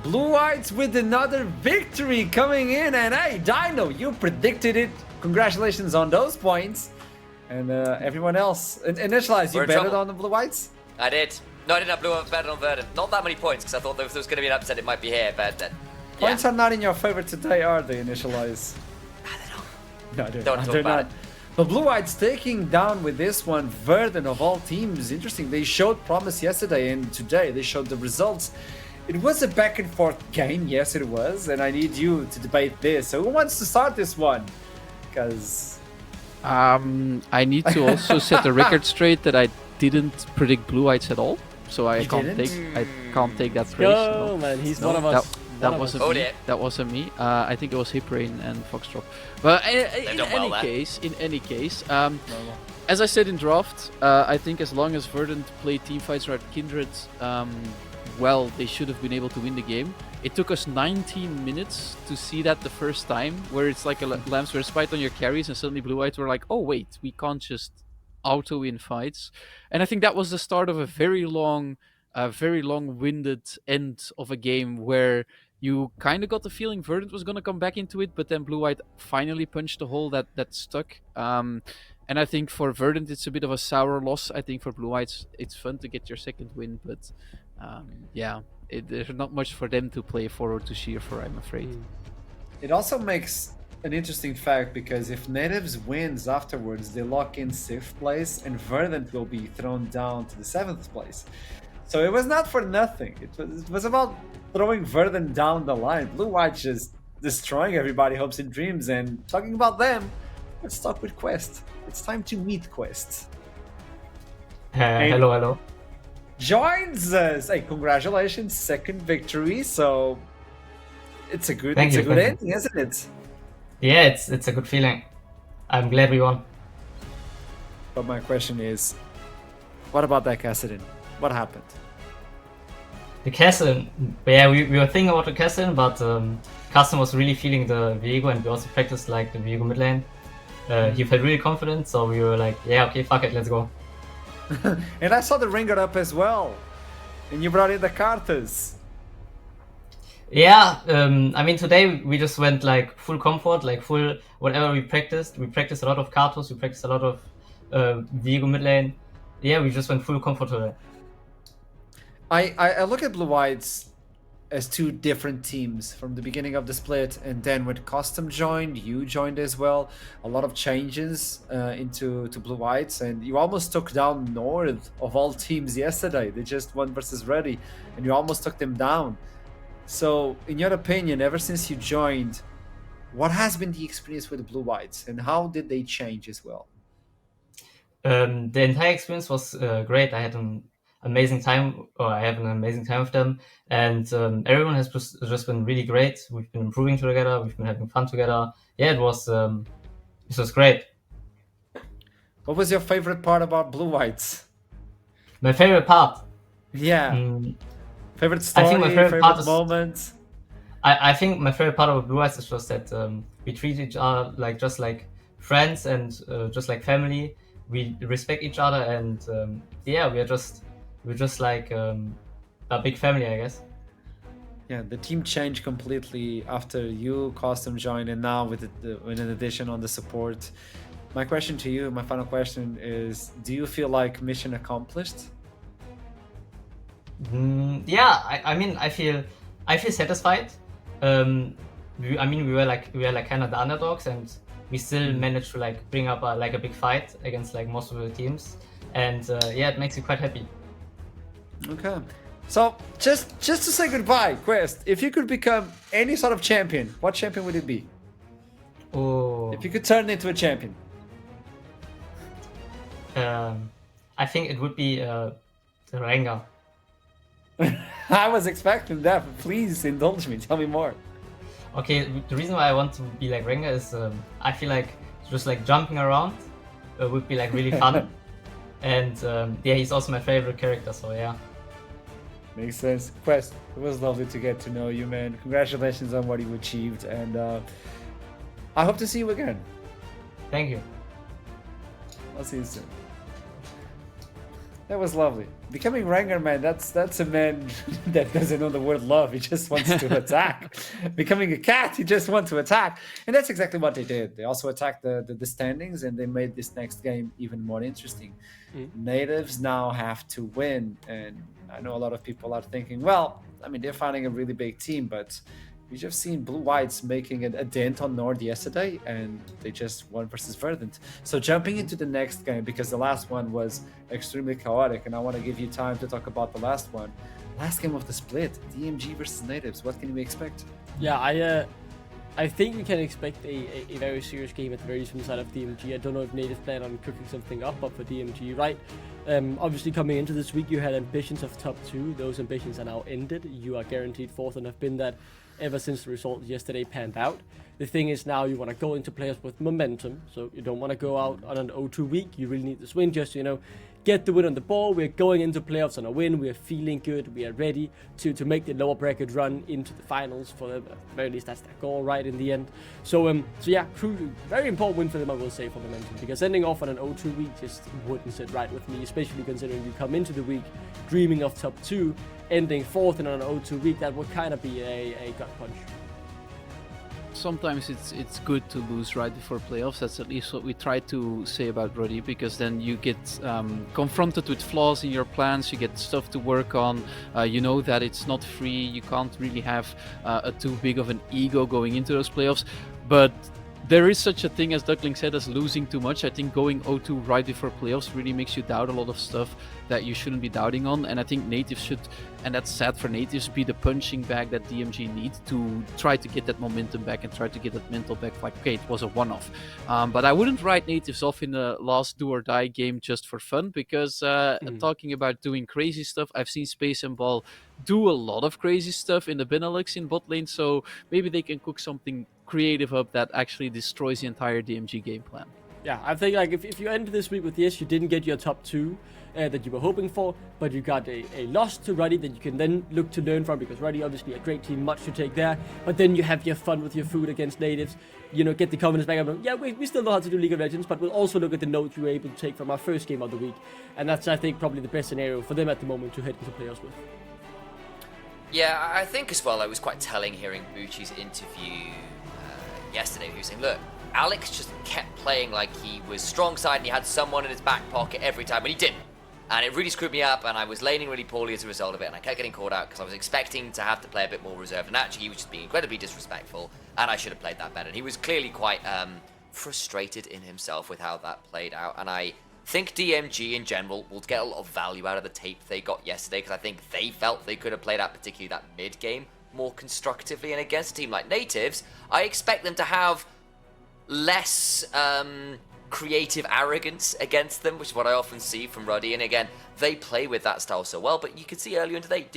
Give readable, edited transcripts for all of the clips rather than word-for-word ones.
Blue Whites with another victory coming in, and hey, Dino, you predicted it. Congratulations on those points. And everyone else. Initialize, you betted on the Blue Whites? I did. No, I didn't have Blue Whites betted on Verdant. Not that many points, because I thought if there was going to be an upset, it might be here, but then. Points are not in your favor today, are they, Initialize? No, they're Don't not. talk They're about not. it. But Blue Whites taking down with this one, Verdant of all teams. Interesting. They showed promise yesterday, and today they showed the results. It was a back and forth game, yes it was, and I need you to debate this. So who wants to start this one? Because I need to also set the record straight that I didn't predict Blue Whites at all, so I can't take that praise. Go, man, he's one of us. That wasn't me. That wasn't me. I think it was Hiprain and Foxtrot. But in any case, as I said in draft, I think as long as Verdant play teamfights or at Kindred, well, they should have been able to win the game. It took us 19 minutes to see that the first time, where it's like a lamb's respite on your carries, and suddenly Blue Whites were like, oh wait, we can't just auto-win fights. And I think that was the start of a very long-winded end of a game where you kind of got the feeling Verdant was going to come back into it, but then Blue White finally punched a hole that stuck. And I think for Verdant, it's a bit of a sour loss. I think for Blue Whites, it's fun to get your second win, but there's not much for them to play for or to cheer for, I'm afraid. It also makes an interesting fact, because if Natives wins afterwards, they lock in 6th place, and Verdant will be thrown down to the 7th place. So it was not for nothing. It was about throwing Verdant down the line. Blue White just destroying everybody, hopes and dreams. And talking about them, let's talk with Quest. It's time to meet Quest. Hello. Joins us. Hey, congratulations, 2nd victory. So it's a good ending, isn't it? Yeah, it's a good feeling. I'm glad we won. But my question is, what about that Kassadin? What happened? The castle, yeah, we were thinking about the castle, but Custom was really feeling the Viego, and we also practiced like the Viego mid lane. He felt really confident, so we were like, yeah, okay, fuck it, let's go. And I saw the ringer up as well, and you brought in the Cartas. Yeah, I mean, today we just went like full comfort, like full whatever we practiced. We practiced a lot of Cartos, we practiced a lot of Viego mid lane. Yeah, we just went full comfort today. I look at Blue Whites as two different teams from the beginning of the split, and then when Custom joined, you joined as well. A lot of changes into Blue Whites, and you almost took down North of all teams yesterday. They just won versus Ready, and you almost took them down. So, in your opinion, ever since you joined, what has been the experience with the Blue Whites, and how did they change as well? The entire experience was great. I have an amazing time with them, and everyone has just been really great. We've been improving together, we've been having fun together. Yeah, it was great. What was your favorite part about Blue Whites? My favorite part? Yeah. Favorite story, I think my favorite moment? I think my favorite part of Blue Whites is just that we treat each other just like friends and just like family. We respect each other, and we're just like a big family, I guess. Yeah, the team changed completely after you, Custom, joined, and now with an addition on the support. My question to you, my final question is: do you feel like mission accomplished? Yeah, I mean, I feel satisfied. We were like kind of the underdogs, and we still managed to like bring up a big fight against like most of the teams, and it makes me quite happy. Okay, so just to say goodbye, Quest, if you could become any sort of champion, what champion would it be? Oh, if you could turn into a champion. I think it would be the Rengar. I was expecting that, but please indulge me. Tell me more. Okay, the reason why I want to be like Rengar is I feel like just like jumping around would be like really fun. And he's also my favorite character, so yeah. Makes sense. Quest, it was lovely to get to know you, man. Congratulations on what you achieved, and I hope to see you again. Thank you. I'll see you soon. That was lovely. Becoming Ranger man, that's a man that doesn't know the word love. He just wants to attack. Becoming a cat, he just wants to attack. And that's exactly what they did. They also attacked the standings, and they made this next game even more interesting. Natives now have to win, and I know a lot of people are thinking, well, I mean, they're finding a really big team, but we just seen Blue Whites making a dent on Nord yesterday, and they just won versus Verdant. So jumping into the next game, because the last one was extremely chaotic, and I want to give you time to talk about the last one. Last game of the split, DMG versus Natives. What can we expect? Yeah, I think we can expect a very serious game at the very least from the side of DMG. I don't know if Natives plan on cooking something up, but for DMG, right? Obviously, coming into this week, you had ambitions of top 2. Those ambitions are now ended. You are guaranteed 4th and have been that ever since the result yesterday panned out. The thing is now you want to go into playoffs with momentum, so you don't want to go out on an 0-2 week. You really need this win just to, get the win on the ball. We're going into playoffs on a win. We're feeling good. We are ready to make the lower bracket run into the finals. For them, at the very least, that's their goal, right, in the end. So yeah, very important win for them, I will say, for momentum, because ending off on an 0-2 week just wouldn't sit right with me, especially considering you come into the week dreaming of top 2, ending 4th and on an 0-2 week. That would kind of be a gut punch. Sometimes it's good to lose right before playoffs. That's at least what we try to say about Ruddy, because then you get confronted with flaws in your plans, you get stuff to work on, you know that it's not free, you can't really have a too big of an ego going into those playoffs. But there is such a thing, as Duckling said, as losing too much. I think going 0-2 right before playoffs really makes you doubt a lot of stuff that you shouldn't be doubting on. And I think Natives should, and that's sad for Natives, be the punching bag that DMG needs to try to get that momentum back and try to get that mental back. Like, okay, it was a one-off. But I wouldn't write Natives off in the last do-or-die game just for fun, because talking about doing crazy stuff, I've seen Space and Ball do a lot of crazy stuff in the Benelux in bot lane, so maybe they can cook something creative up that actually destroys the entire DMG game plan. Yeah, I think like if you end this week with yes, you didn't get your top 2 that you were hoping for, but you got a loss to Ruddy that you can then look to learn from, because Ruddy obviously a great team, much to take there, but then you have your fun with your food against Natives, get the confidence back up. Yeah, we still know how to do League of Legends, but we'll also look at the notes we were able to take from our first game of the week, and that's, I think, probably the best scenario for them at the moment to head into playoffs with. Yeah, I think as well, it was quite telling hearing Bucci's interview yesterday. He was saying, look, Alex just kept playing like he was strong side and he had someone in his back pocket every time, but he didn't. And it really screwed me up, and I was laning really poorly as a result of it, and I kept getting caught out because I was expecting to have to play a bit more reserved, and actually he was just being incredibly disrespectful, and I should have played that better. And he was clearly quite frustrated in himself with how that played out, and I think DMG in general will get a lot of value out of the tape they got yesterday, because I think they felt they could have played out particularly that mid-game more constructively, and against a team like Natives, I expect them to have less creative arrogance against them, which is what I often see from Ruddy. And again, they play with that style so well, but you could see earlier in today,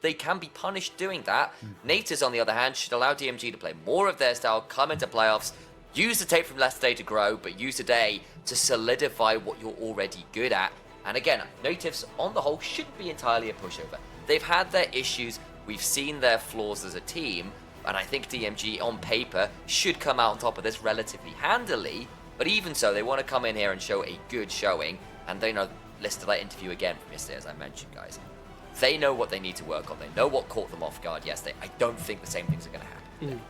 they can be punished doing that. Natives, on the other hand, should allow DMG to play more of their style, come into playoffs, use the tape from yesterday to grow, but use today to solidify what you're already good at. And again, Natives, on the whole, shouldn't be entirely a pushover. They've had their issues, we've seen their flaws as a team, and I think DMG, on paper, should come out on top of this relatively handily. But even so, they want to come in here and show a good showing. And they know, listen to that interview again from yesterday, as I mentioned, guys. They know what they need to work on. They know what caught them off guard yesterday. I don't think the same things are going to happen.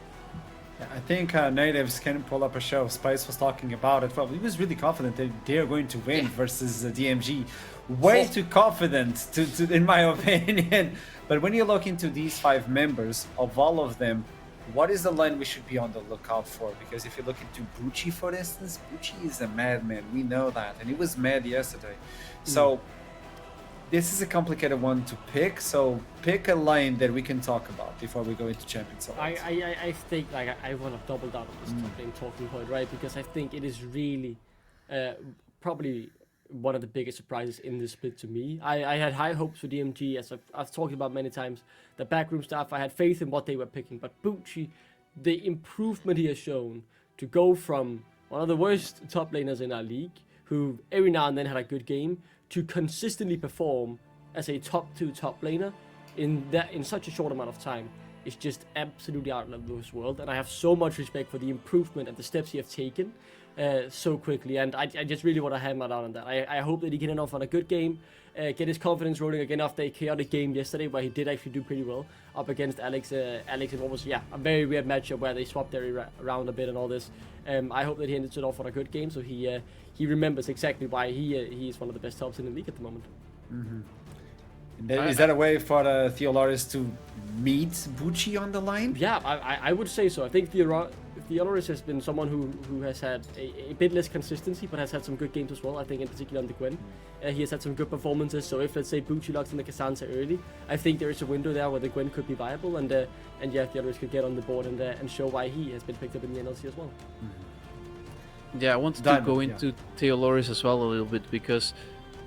Yeah, I think Natives can pull up a show. Spice was talking about it. Well, he was really confident that they're going to win versus DMG. Way too confident, in my opinion. But when you look into these 5 members, of all of them, what is the line we should be on the lookout for? Because if you look into Bucci, for instance, Bucci is a madman. We know that. And he was mad yesterday. So this is a complicated one to pick. So pick a line that we can talk about before we go into Champions. I think like I want to double down on this top lane talking point, right? Because I think it is really probably one of the biggest surprises in this split to me. I had high hopes for DMG, as I've talked about many times. The backroom staff, I had faith in what they were picking, but Bucci, the improvement he has shown to go from one of the worst top laners in our league, who every now and then had a good game, to consistently perform as a top 2 top laner in such a short amount of time is just absolutely out of this world. And I have so much respect for the improvement and the steps he has taken. so quickly, and I just really want to hammer down on that. I hope that he can end off on a good game, get his confidence rolling again after a chaotic game yesterday where he did actually do pretty well up against Alex. Alex in what was a very weird matchup where they swapped around a bit and all this. I hope that he ends it off on a good game, so he remembers exactly why he is one of the best tops in the league at the moment. Is that a way for Theoloris to meet Bucci on the line? Yeah, I would say so. I think Theoloris has been someone who has had a bit less consistency, but has had some good games as well. I think in particular on the Gwen. He has had some good performances, so if, let's say, Bucci locks in the Cassandra early, I think there is a window there where the Gwen could be viable, and Theoloris could get on the board and show why he has been picked up in the NLC as well. Yeah, I wanted to go into Theoloris as well a little bit, because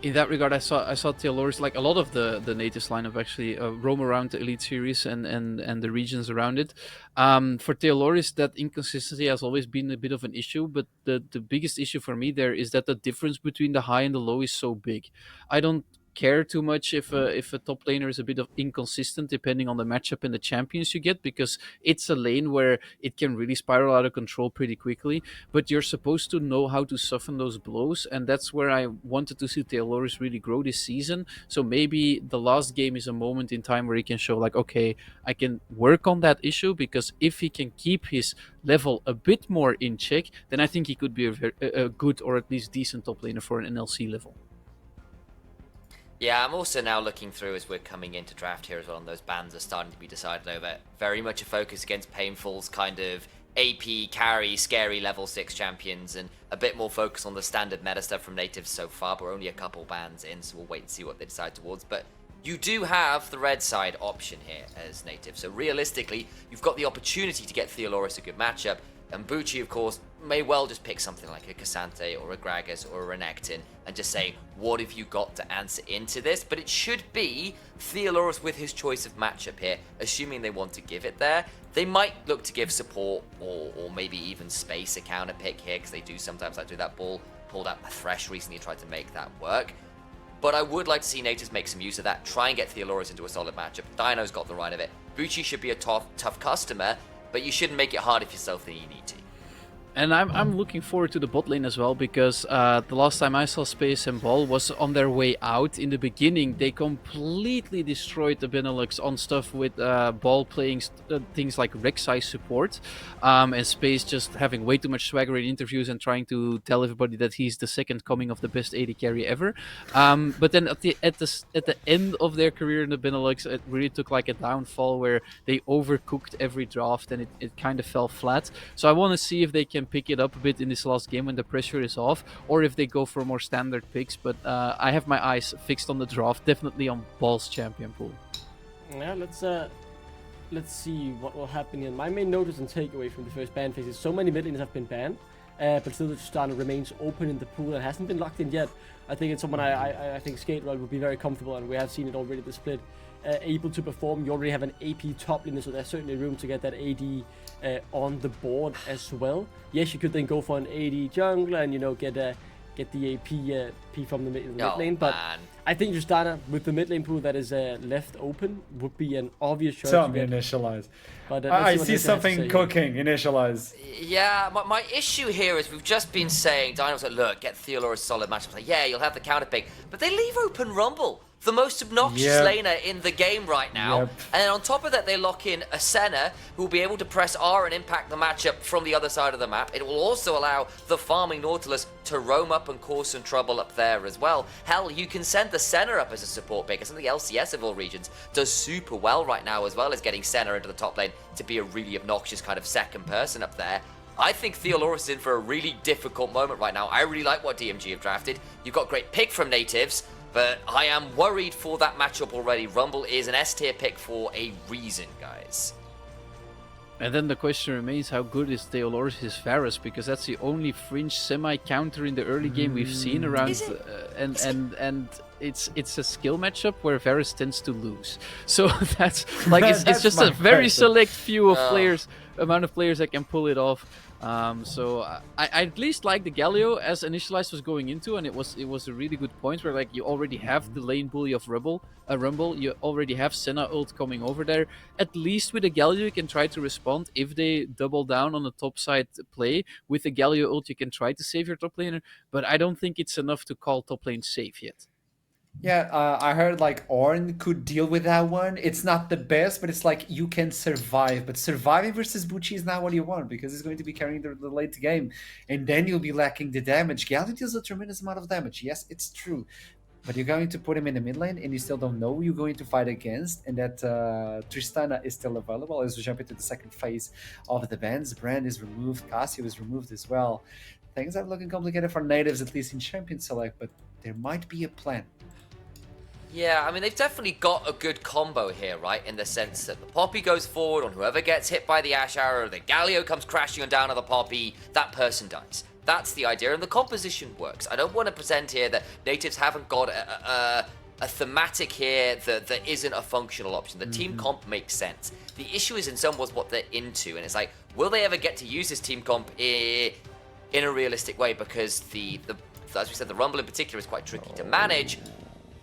in that regard, I saw Theoloris, like a lot of the natives lineup, actually roam around the Elite Series and the regions around it. For Theoloris, that inconsistency has always been a bit of an issue, but the biggest issue for me there is that the difference between the high and the low is so big. I don't care too much if a top laner is a bit of inconsistent depending on the matchup and the champions you get, because it's a lane where it can really spiral out of control pretty quickly, but you're supposed to know how to soften those blows, and that's where I wanted to see Theoloris really grow this season. So maybe the last game is a moment in time where he can show, like, okay, I can work on that issue, because if he can keep his level a bit more in check, then I think he could be a good or at least decent top laner for an NLC level. Yeah, I'm also now looking through as we're coming into draft here as well, and those bans are starting to be decided over. Very much a focus against Painful's kind of AP, carry, scary level 6 champions, and a bit more focus on the standard meta stuff from natives so far, but we're only a couple bans in, so we'll wait and see what they decide towards. But you do have the red side option here as native, so realistically, you've got the opportunity to get Theoloris a good matchup, and Bucci, of course, may well just pick something like a Cassante or a Gragas or a Renekton and just say, what have you got to answer into this? But it should be Theoloris with his choice of matchup here, assuming they want to give it there. They might look to give support or maybe even space a counter pick here, because they do sometimes like to do that. Ball pulled out the Thresh recently, tried to make that work. But I would like to see natives make some use of that, try and get Theoloris into a solid matchup. Dino's got the right of it. Bucci should be a tough customer, but you shouldn't make it harder for yourself than you need to. And I'm looking forward to the bot lane as well, because the last time I saw Space and Ball was on their way out. In the beginning, they completely destroyed the Benelux on stuff with Ball playing things like Rek'Sai support, and Space just having way too much swagger in interviews and trying to tell everybody that he's the second coming of the best AD carry ever. But then at the end of their career in the Benelux, it really took like a downfall where they overcooked every draft and it kind of fell flat. So I want to see if they can pick it up a bit in this last game when the pressure is off, or if they go for more standard picks. But I have my eyes fixed on the draft, definitely on Ball's champion pool. Yeah, let's see what will happen here. My main notice and takeaway from the first ban phase is so many mid laners have been banned, but still the Tristana remains open in the pool and hasn't been locked in yet. I think it's someone I think Skaterod would be very comfortable, and we have seen it already the split. Able to perform. You already have an AP top laner, so there's certainly room to get that AD on the board as well. Yes, you could then go for an AD jungler and get the AP from the mid lane, but I think Tristana with the mid lane pool that is left open would be an obvious choice. Tell me initialize. But I see something cooking. Initialize. Yeah, my issue here is we've just been saying, Dino's like, look, get Theoloris solid matchup. Like, yeah, you'll have the counter pick, but they leave open Rumble, the most obnoxious laner in the game right now. And then on top of that, they lock in a Senna who will be able to press R and impact the matchup from the other side of the map. It will also allow the farming Nautilus to roam up and cause some trouble up there as well. Hell, you can send the Senna up as a support pick. Something LCS of all regions does super well right now, as well as getting Senna into the top lane to be a really obnoxious kind of second person up there. I think Theoloris is in for a really difficult moment right now. I really like what DMG have drafted. You've got great pick from natives, but I am worried for that matchup already. Rumble is an S-tier pick for a reason, guys. And then the question remains, how good is Theoloris' Varus? Because that's the only fringe semi-counter in the early game we've seen around, and it's a skill matchup where Varus tends to lose. So that's like it's just a very select few of players, amount of players that can pull it off. So I at least like the Galio as Initialized was going into, and it was a really good point where like you already have the lane bully of Rumble, you already have Senna ult coming over there. At least with the Galio you can try to respond if they double down on the top side play. With the Galio ult you can try to save your top laner, but I don't think it's enough to call top lane safe yet. Yeah, I heard like Ornn could deal with that one. It's not the best, but it's like you can survive. But surviving versus Bucci is not what you want because he's going to be carrying the late game. And then you'll be lacking the damage. Galio deals a tremendous amount of damage. Yes, it's true. But you're going to put him in the mid lane and you still don't know who you're going to fight against. And that Tristana is still available as we jump into the second phase of the bans. Brand is removed. Cassio is removed as well. Things are looking complicated for natives, at least in Champion Select, but there might be a plan. Yeah, I mean, they've definitely got a good combo here, right? In the sense that the Poppy goes forward on whoever gets hit by the Ash Arrow, the Galio comes crashing on down on the Poppy, that person dies. That's the idea, and the composition works. I don't want to pretend here that natives haven't got a thematic here that isn't a functional option. The team comp makes sense. The issue is in some ways what they're into, and it's like, will they ever get to use this team comp in a realistic way? Because as we said, the Rumble in particular is quite tricky to manage.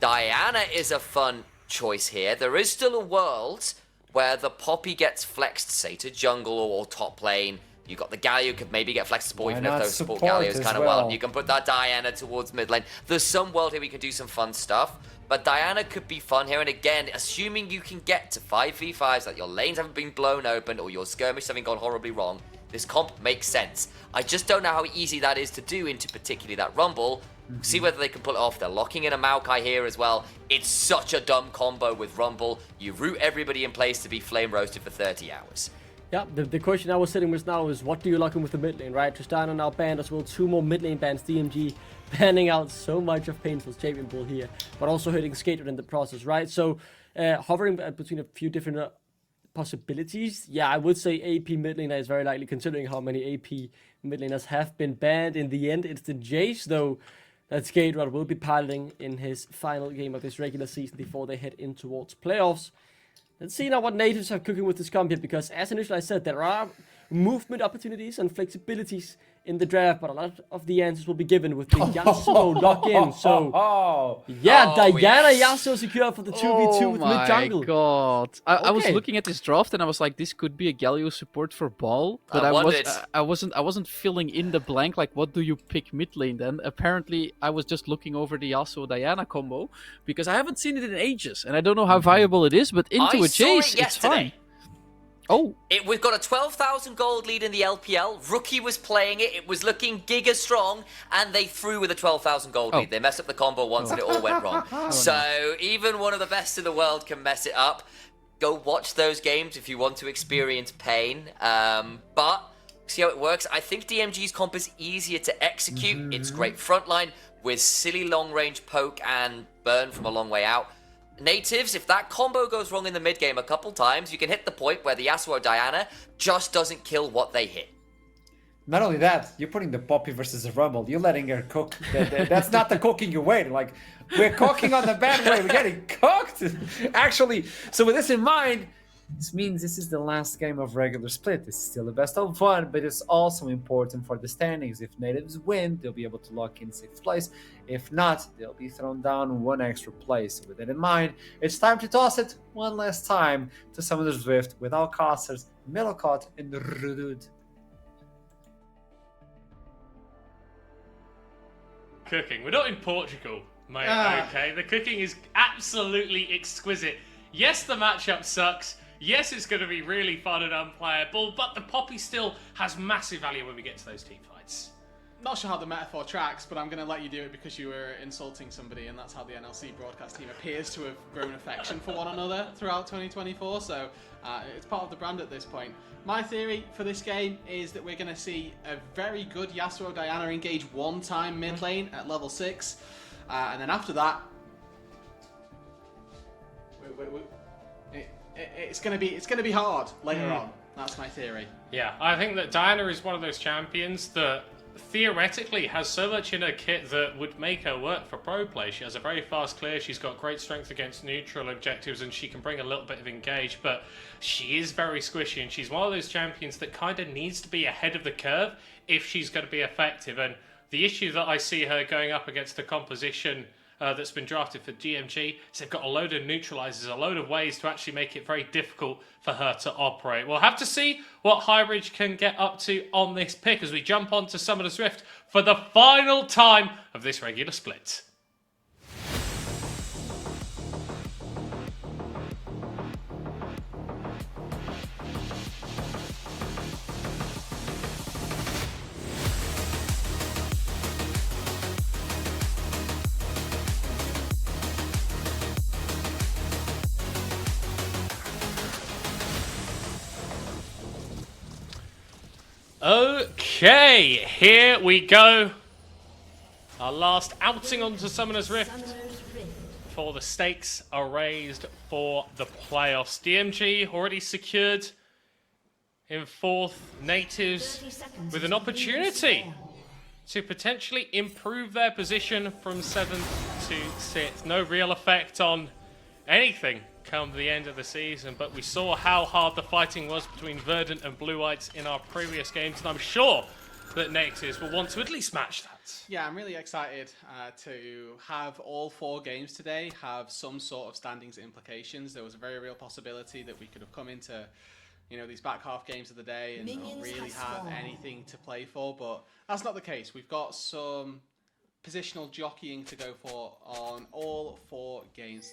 Diana is a fun choice here. There is still a world where the Poppy gets flexed, say, to jungle or top lane. You got the Galio could maybe get flexed support, even if those support Galios kind of well. You can put that Diana towards mid lane. There's some world here we can do some fun stuff, but Diana could be fun here. And again, assuming you can get to 5v5s, like your lanes haven't been blown open or your skirmish haven't gone horribly wrong, this comp makes sense. I just don't know how easy that is to do into particularly that Rumble. See whether they can pull it off. They're locking in a Maokai here as well. It's such a dumb combo with Rumble. You root everybody in place to be flame roasted for 30 hours. Yeah, the question I was sitting with now is what do you lock in with the mid lane, right? Tristana now banned as well, 2 more mid lane bans, DMG banning out so much of Painful's champion pool here, but also hitting Skater in the process, right? So hovering between a few different possibilities. Yeah, I would say AP mid laner is very likely, considering how many AP mid laners have been banned. In the end, it's the Jace, though, that Skater will be piloting in his final game of this regular season before they head in towards playoffs. Let's see now what natives are cooking with this comp here, because as initially I said, there are movement opportunities and flexibilities in the draft, but a lot of the answers will be given with the Yasuo lock-in. So, yeah, Diana Yasuo secure for the 2v2 with mid-jungle. Oh my god. I was looking at this draft and I was like, this could be a Galio support for Ball, but I wasn't filling in the blank, like what do you pick mid lane then? Apparently, I was just looking over the Yasuo Diana combo, because I haven't seen it in ages, and I don't know how viable it is, but into a chase, it's fine. Oh. We've got a 12,000 gold lead in the LPL. Rookie was playing it. It was looking giga strong, and they threw with a 12,000 gold lead. They messed up the combo once, and it all went wrong. So even one of the best in the world can mess it up. Go watch those games if you want to experience pain. But see how it works. I think DMG's comp is easier to execute. It's great frontline with silly long-range poke and burn from a long way out. Natives, if that combo goes wrong in the mid game a couple times, you can hit the point where the Yasuo Diana just doesn't kill what they hit. Not only that, you're putting the Poppy versus the Rumble. You're letting her cook. That's not the cooking you wait. Like, we're cooking on the bad way. We're getting cooked. Actually, so with this in mind, this means this is the last game of regular split. It's still the best of one, but it's also important for the standings. If natives win, they'll be able to lock in 6th place. If not, they'll be thrown down 1 extra place. So with that in mind, it's time to toss it one last time to Summoner's Rift with our casters, Melocot and Rudud. Cooking. We're not in Portugal, mate. Okay, the cooking is absolutely exquisite. Yes, the matchup sucks. Yes, it's going to be really fun and unplayable, but the Poppy still has massive value when we get to those team fights. Not sure how the metaphor tracks, but I'm going to let you do it because you were insulting somebody, and that's how the NLC broadcast team appears to have grown affection for one another throughout 2024, so it's part of the brand at this point. My theory for this game is that we're going to see a very good Yasuo Diana engage one time mid lane at level 6, and then after that, it's going to be hard later on. That's my theory. Yeah, I think that Diana is one of those champions that theoretically has so much in her kit that would make her work for pro play. She has a very fast clear, she's got great strength against neutral objectives, and she can bring a little bit of engage, but she is very squishy, and she's one of those champions that kind of needs to be ahead of the curve if she's going to be effective. And the issue that I see her going up against the composition that's been drafted for DMG is they've got a load of neutralizers, a load of ways to actually make it very difficult for her to operate. We'll have to see what Highbridge can get up to on this pick as we jump on to Summoner's Rift for the final time of this regular split. Okay, here we go. Our last outing onto Summoner's Rift before the stakes are raised for the playoffs. DMG already secured in 4th, Natives with an opportunity to potentially improve their position from 7th to 6th. No real effect on anything come the end of the season, but we saw how hard the fighting was between Verdant and Blue Whites in our previous games, and I'm sure that Natives will want to at least match that. Yeah, I'm really excited to have all 4 games today have some sort of standings implications. There was a very real possibility that we could have come into, you know, these back half games of the day and not really have anything to play for, but that's not the case. We've got some positional jockeying to go for on all 4 games.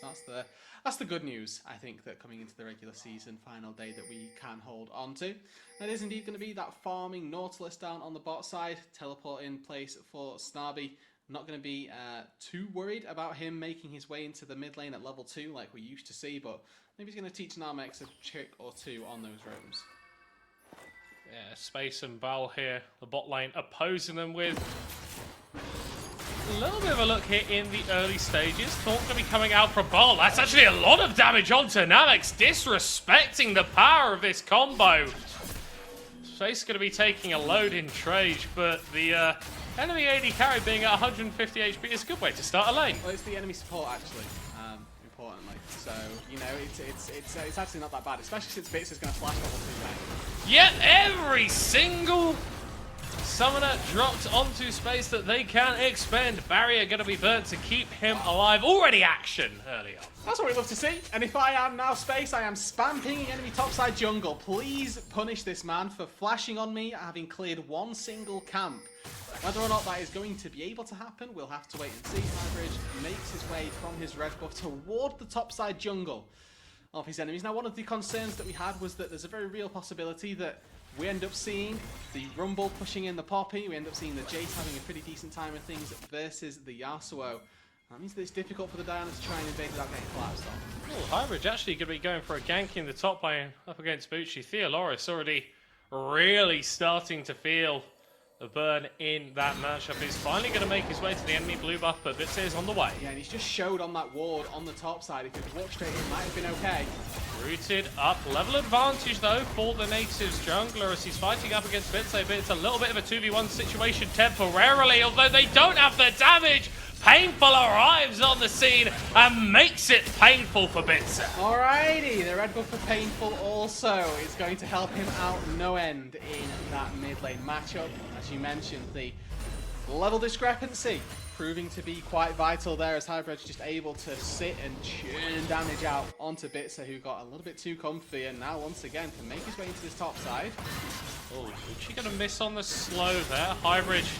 That's the good news, I think, that coming into the regular season final day that we can hold on to. That is indeed going to be that farming Nautilus down on the bot side, teleport in place for Snarby. Not going to be too worried about him making his way into the mid lane at level 2 like we used to see, but maybe he's going to teach Narmex a trick or two on those roams. Yeah, Space and Val here, the bot lane opposing them with a little bit of a look here in the early stages. Taunt going to be coming out from Ball. That's actually a lot of damage onto Namex, disrespecting the power of this combo. Space going to be taking a load in Trage, but the enemy AD carry being at 150 HP is a good way to start a lane. Well, it's the enemy support, actually, importantly. So, you know, it's actually not that bad, especially since Bits is going to flash level 2 lane. Yet every single Summoner dropped onto Space that they can expend. Barrier going to be burnt to keep him alive. Already action early on. That's what we love to see. And if I am now Space, I am spam pinging enemy topside jungle. Please punish this man for flashing on me, having cleared 1 single camp. Whether or not that is going to be able to happen, we'll have to wait and see. Highbridge makes his way from his red buff toward the topside jungle of his enemies. Now, one of the concerns that we had was that there's a very real possibility that we end up seeing the Rumble pushing in the Poppy. We end up seeing the Jace having a pretty decent time of things versus the Yasuo. That means that it's difficult for the Diana to try and invade without getting collapsed on. Oh, Highbridge actually going to be going for a gank in the top lane up against Bucci. Theoloris already really starting to feel the burn in that matchup. He's finally going to make his way to the enemy blue buff, but Bitz is on the way. Yeah, and he's just showed on that ward on the top side. If he'd walked straight in, might have been okay. Rooted up. Level advantage, though, for the Natives jungler as he's fighting up against Bitze, but it's a little bit of a 2v1 situation temporarily, although they don't have the damage. Painful arrives on the scene and makes it painful for Bitze. Alrighty, the red buff for Painful also is going to help him out no end in that mid lane matchup. As you mentioned, the level discrepancy proving to be quite vital there as Highbridge just able to sit and churn damage out onto Bitzer, who got a little bit too comfy and now once again can make his way into this top side. Oh, Gucci gonna miss on the slow there. Highbridge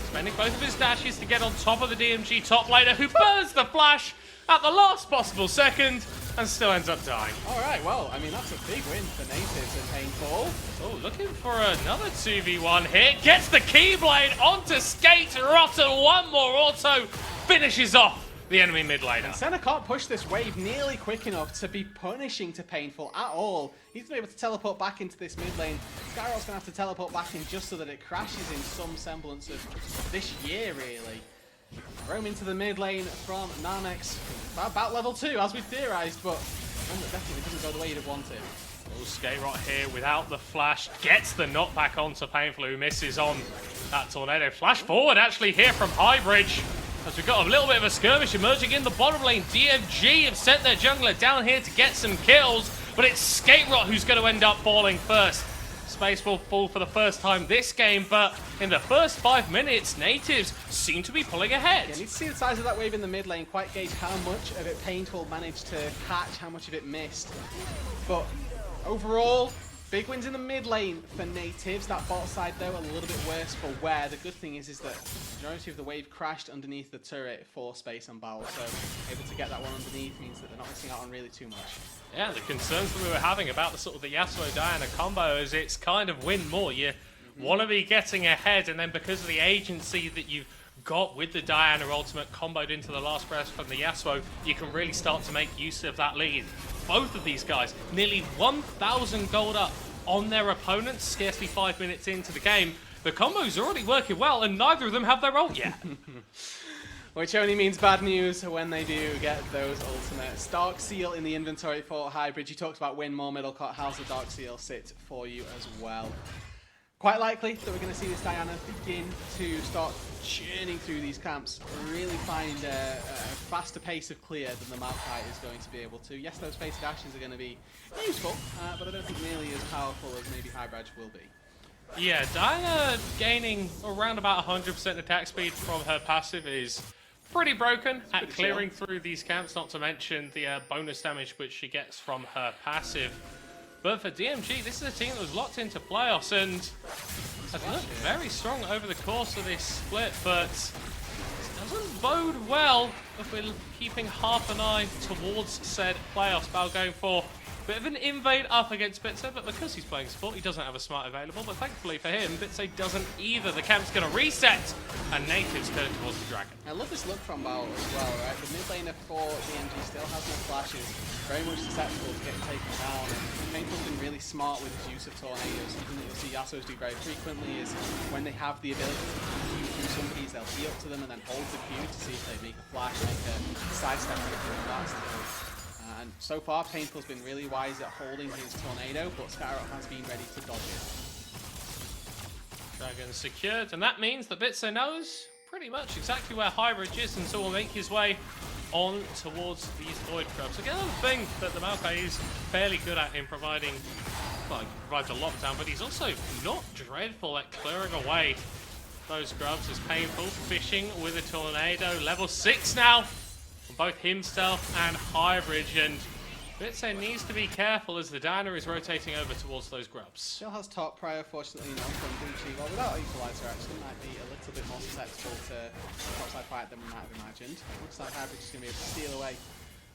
spending both of his dashes to get on top of the DMG top laner, who burns the flash at the last possible second and still ends up dying. Alright, well, I mean, that's a big win for Natives and Painful. Oh, looking for another 2v1 hit. Gets the Keyblade onto Skate. Rotten, one more auto. Finishes off the enemy mid laner. Senna can't push this wave nearly quick enough to be punishing to Painful at all. He's going to be able to teleport back into this mid lane. Skyrock's going to have to teleport back in just so that it crashes in some semblance of this year, really. Roam into the mid lane from Narmex. About level 2, as we theorized, but one that definitely doesn't go the way you'd have wanted. Oh, Skaterot here without the flash, gets the knockback onto Painful, who misses on that tornado. Flash forward actually here from Highbridge, as we've got a little bit of a skirmish emerging in the bottom lane. DMG have sent their jungler down here to get some kills, but it's Skaterot who's going to end up falling first. Space will fall for the first time this game, but in the first 5 minutes, Natives seem to be pulling ahead. Yeah, need to see the size of that wave in the mid lane, quite gauge how much of it Painful managed to catch, how much of it missed. But overall, big wins in the mid lane for Natives. That bot side, though, a little bit worse for Where. The good thing is that the majority of the wave crashed underneath the turret for Space and Bowl, so able to get that one underneath means that they're not missing out on really too much. Yeah, the concerns that we were having about the sort of the Yasuo Diana combo is it's kind of win more. You want to be getting ahead, and then because of the agency that you've got with the Diana ultimate comboed into the last breath from the Yasuo, you can really start to make use of that lead. Both of these guys, nearly 1,000 gold up on their opponents, scarcely 5 minutes into the game. The combo's already working well, and neither of them have their ult yet. Which only means bad news when they do get those ultimates. Dark Seal in the inventory for Highbridge. You talked about win more middle cut. How's the Dark Seal sit for you as well? Quite likely that we're going to see this Diana begin to start churning through these camps, really find a faster pace of clear than the Maokai is going to be able to. Yes, those Fated Ashes are going to be useful, but I don't think nearly as powerful as maybe Highbridge will be. Yeah, Diana gaining around about 100% attack speed from her passive is pretty broken at clearing through these camps, not to mention the bonus damage which she gets from her passive. But for DMG, this is a team that was locked into playoffs and has looked very strong over the course of this split, but it doesn't bode well if we're keeping half an eye towards said playoffs. Bal going for a bit of an invade up against Bitse, but because he's playing support, he doesn't have a smart available, but thankfully for him, Bitse doesn't either. The camp's going to reset, and Natives turn towards the Dragon. I love this look from Bal as well, right? The mid laner for DMG still has no flashes, very much susceptible to getting taken down, and Painful's been really smart with his use of tornadoes. Something that you'll see Yasuo's do very frequently is when they have the ability to Q through somebody's, they'll P up to them and then hold the Q to see if they make a flash, make a sidestep with that still. And so far, Painful's been really wise at holding his tornado, but Skaterot has been ready to dodge it. Dragon secured, and that means that Bitse knows pretty much exactly where Highbridge is, and so will make his way on towards these Void Grubs. Again, another thing that the Maokai is fairly good at in providing, well, he provides a lockdown, but he's also not dreadful at clearing away those grubs as Painful fishing with a tornado. Level 6 now. Both himself and Highbridge, and Bitse needs to be careful as the Diana is rotating over towards those grubs. Still has top prior, fortunately enough, from Bucci. Well, without Equalizer, actually, might be a little bit more susceptible to topside fight than we might have imagined. Looks like Highbridge is going to be able to steal away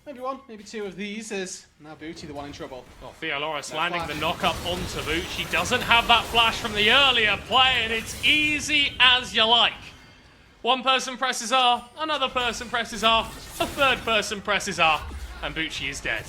maybe one, maybe two of these, as now Bucci the one in trouble. Oh, Theoloris landing the knock-up onto Bucci. Doesn't have that flash from the earlier play, and it's easy as you like. One person presses R, another person presses R, a third person presses R, and Bucci is dead.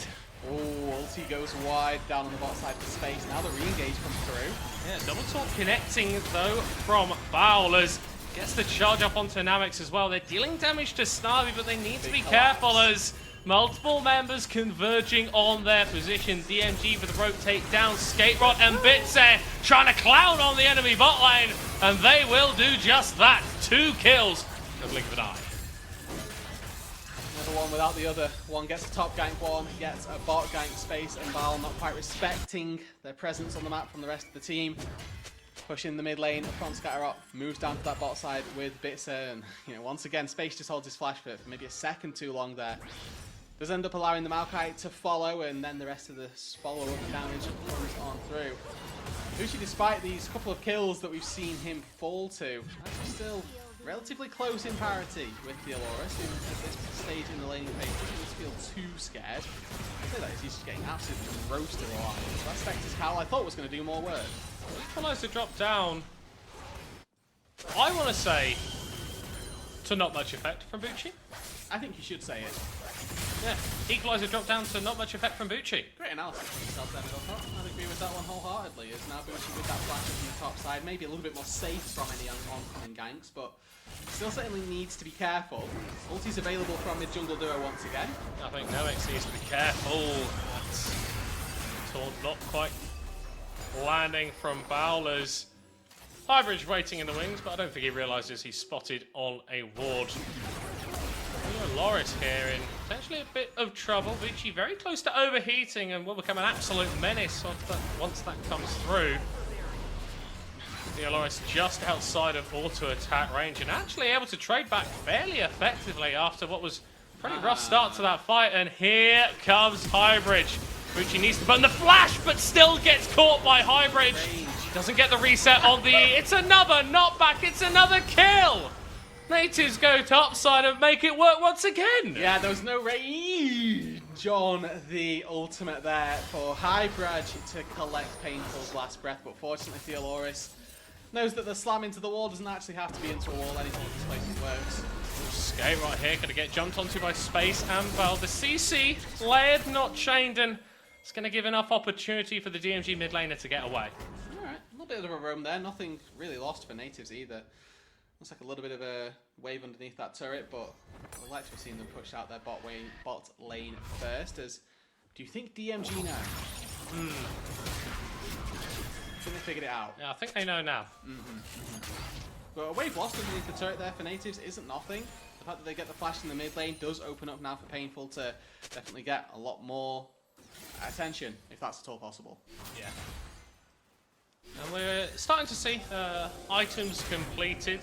Oh, ulti goes wide down on the bot side for Space. Now the re-engage comes through. Yeah, double talk connecting though from Bowlers. Gets the charge up onto Namex as well. They're dealing damage to Snarby, but they need to be careful as multiple members converging on their position. DMG for the rotate down, Skaterot and Bitse trying to clown on the enemy bot lane, and they will do just that. 2 kills in a blink of an eye. Another one without the other. One gets a top gank, one gets a bot gank. Space and Bal not quite respecting their presence on the map from the rest of the team. Pushing the mid lane from Skaterot, moves down to that bot side with Bitse, and once again Space just holds his flash for maybe a second too long there. Does end up allowing the Maokai to follow, and then the rest of the follow-up damage comes on through. Bucci, despite these couple of kills that we've seen him fall to, actually still relatively close in parity with Theoloris, who at this stage in the laning phase doesn't feel too scared. I say that as he's just getting absolutely roasted alive. So that Spectre's Cowl I thought was going to do more work. Equalizer drop down. I want to say to not much effect from Bucci. I think you should say it. Yeah, equalizer drop down to not much effect from Bucci. Great analysis from yourself there, Middleton. I'd agree with that one wholeheartedly. As now Bucci with that flash from the top side, maybe a little bit more safe from any oncoming ganks, but still certainly needs to be careful. Ulti's available from mid jungle duo once again. I think Noex needs to be careful. Taunt not quite landing from Bowlers. Highbridge waiting in the wings, but I don't think he realises he's spotted on a ward. Loris here in potentially a bit of trouble. Vici very close to overheating and will become an absolute menace once that comes through. Loris just outside of auto attack range and actually able to trade back fairly effectively after what was a pretty rough start to that fight. And here comes Highbridge. Vici needs to burn the flash, but still gets caught by Highbridge. Doesn't get the reset on the... It's another knockback. It's another kill. Natives go topside and make it work once again. Yeah, there was no rage on the ultimate there for Highbridge to collect Painful's last breath, but fortunately Theoloris knows that the slam into the wall doesn't actually have to be into a wall. Anything that displacement works. Skate right here, gonna get jumped onto by Space and Val. The CC layered, not chained, and it's gonna give enough opportunity for the DMG mid laner to get away. Alright, a little bit of a roam there. Nothing really lost for Natives either. Looks like a little bit of a wave underneath that turret, but I'd like to have seen them push out their bot lane first. Do you think DMG know? I think they figured it out. Yeah, I think they know now. But a wave lost underneath the turret there for Natives isn't nothing. The fact that they get the flash in the mid lane does open up now for Painful to definitely get a lot more attention, if that's at all possible. Yeah. And we're starting to see items completed.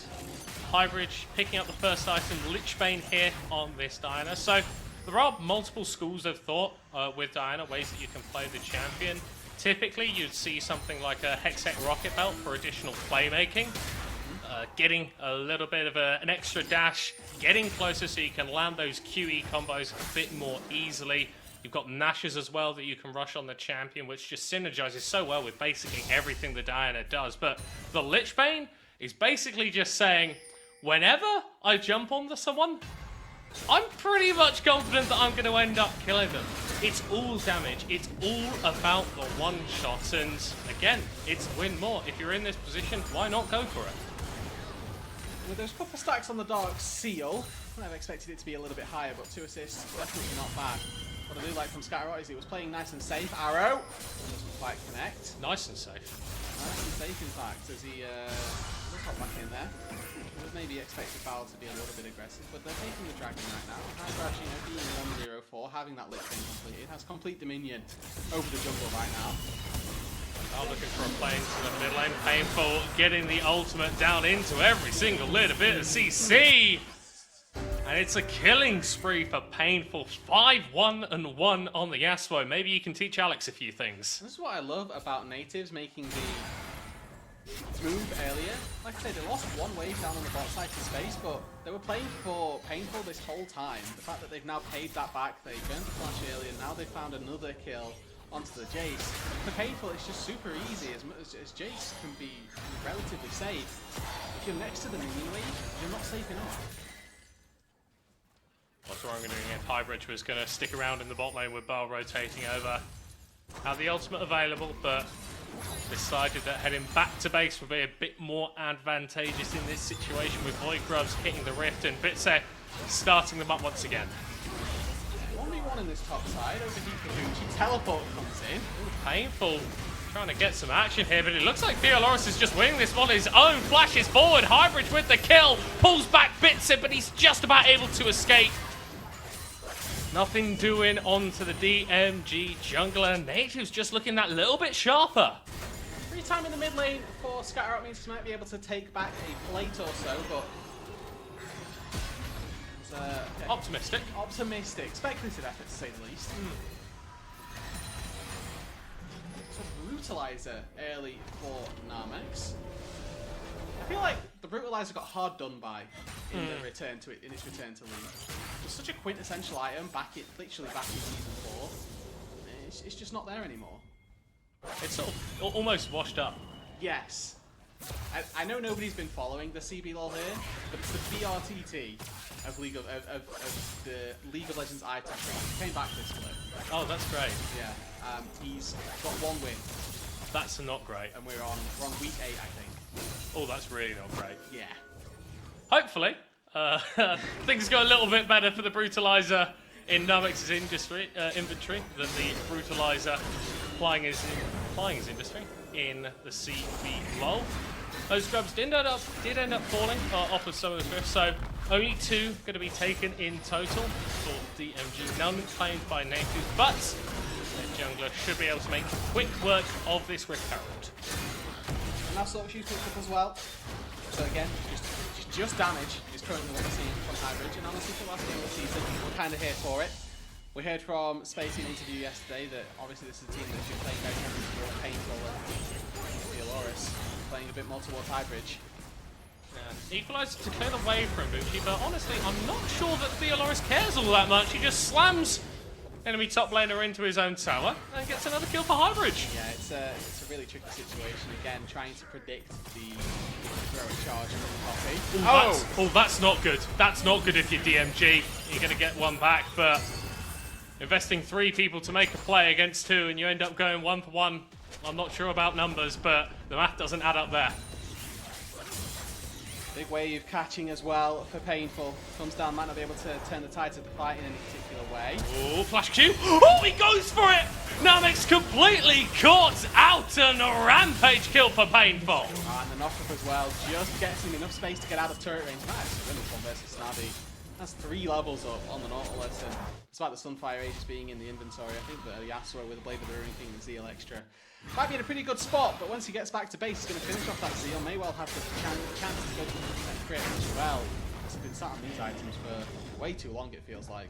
Highbridge picking up the first item, Lichbane here on this Diana. So there are multiple schools of thought with Diana, ways that you can play the champion. Typically, you'd see something like a Hextech Rocket Belt for additional playmaking. Getting a little bit of an extra dash, getting closer so you can land those QE combos a bit more easily. You've got Nashes as well that you can rush on the champion, which just synergizes so well with basically everything the Diana does. But the Lichbane is basically just saying, whenever I jump onto someone, I'm pretty much confident that I'm going to end up killing them. It's all damage. It's all about the one shot. And again, it's win more. If you're in this position, why not go for it? With those couple stacks on the Dark Seal, I've expected it to be a little bit higher, but 2 assists, definitely not bad. What I do like from Scatterrot is he was playing nice and safe. Arrow doesn't quite connect. Nice and safe. Nice and safe, in fact, as he looks hot back in there. I would maybe expected Foul to be a little bit aggressive, but they're taking the Dragon right now. Highbridge, being 1-0-4, having that Lich thing completed, has complete dominion over the jungle right now. Now looking for a play into the mid lane. Painful getting the ultimate down into every single little bit of CC. And it's a killing spree for Painful. 5-1-1 on the Yasuo. Maybe you can teach Alex a few things. This is what I love about Natives making the move earlier. Like I said, they lost one wave down on the bot side to space, but they were playing for Painful this whole time. The fact that they've now paid that back, they burned the flash earlier, now they've found another kill onto the Jace. For Painful, it's just super easy, as Jace can be relatively safe. If you're next to them anyway, you're not safe enough. What's wrong with doing it? Highbridge was going to stick around in the bot lane with Bell rotating over. Had the ultimate available, but decided that heading back to base would be a bit more advantageous in this situation with Void Grubs hitting the rift and Bitse starting them up once again. 1v1 in this top side, over Hikaguchi, teleport comes in. Ooh, Painful trying to get some action here, but it looks like Theoloris is just winning this one. His own flashes forward, Highbridge with the kill, pulls back Bitse, but he's just about able to escape. Nothing doing onto the DMG jungler. Native's just looking that little bit sharper. Free time in the mid lane for Scatterrot means he might be able to take back a plate or so, but okay. Optimistic. Optimistic. Speculative effort to say the least. So Brutalizer early for Narmex. I feel like the Brutalizer got hard done by in its return to League. It was such a quintessential item literally back in Season 4. It's just not there anymore. It's sort of almost washed up. Yes. I know nobody's been following the CB lol here, but it's the BRTT of the League of Legends item. He came back this split. Oh, that's great. Yeah, he's got 1 win, That's not great. and we're on week 8, I think. Oh, that's really not great. Yeah. Hopefully, things go a little bit better for the Brutalizer in Namex's inventory than the Brutalizer plying his industry in the CV LoL. Those grubs did end up falling off of some of the drifts, so only 2 going to be taken in total for DMG. None claimed by natives, but their jungler should be able to make quick work of this Rift Herald. And that's sort of picked up as well. So again, just damage is currently what we're seeing from Highbridge, and honestly for the last game of the season, we're kind of here for it. We heard from Space in an interview yesterday that obviously this is a team that's been playing very heavily towards Painful and Theoloris, playing a bit more towards Highbridge. Equalizer to clear the way from Bucci, but honestly, I'm not sure that Theoloris cares all that much. He just slams enemy top laner into his own tower and gets another kill for Highbridge. Yeah, it's a really tricky situation. Again, trying to predict the heroic charge from the Poppy. That's not good. That's not good if you're DMG. You're going to get 1 back, but investing 3 people to make a play against 2 and you end up going 1 for 1. I'm not sure about numbers, but the math doesn't add up there. Big wave catching as well for Painful. Comes down, might not be able to turn the tide of the fight in any particular way. Oh, flash Q. Oh, he goes for it! Namex completely caught out and a rampage kill for Painful. And the knock-up as well, just gets him enough space to get out of turret range. Nice, win this one versus Snabby. That's 3 levels up on the Nautilus, and despite the Sunfire Aegis being in the inventory, I think that Yasuo with the Blade of the Ruin King and Zeal extra might be in a pretty good spot, but once he gets back to base, he's going to finish off that Zeal. May well have the chance to go to 100% crit as well. He's been sat on these items for way too long, it feels like.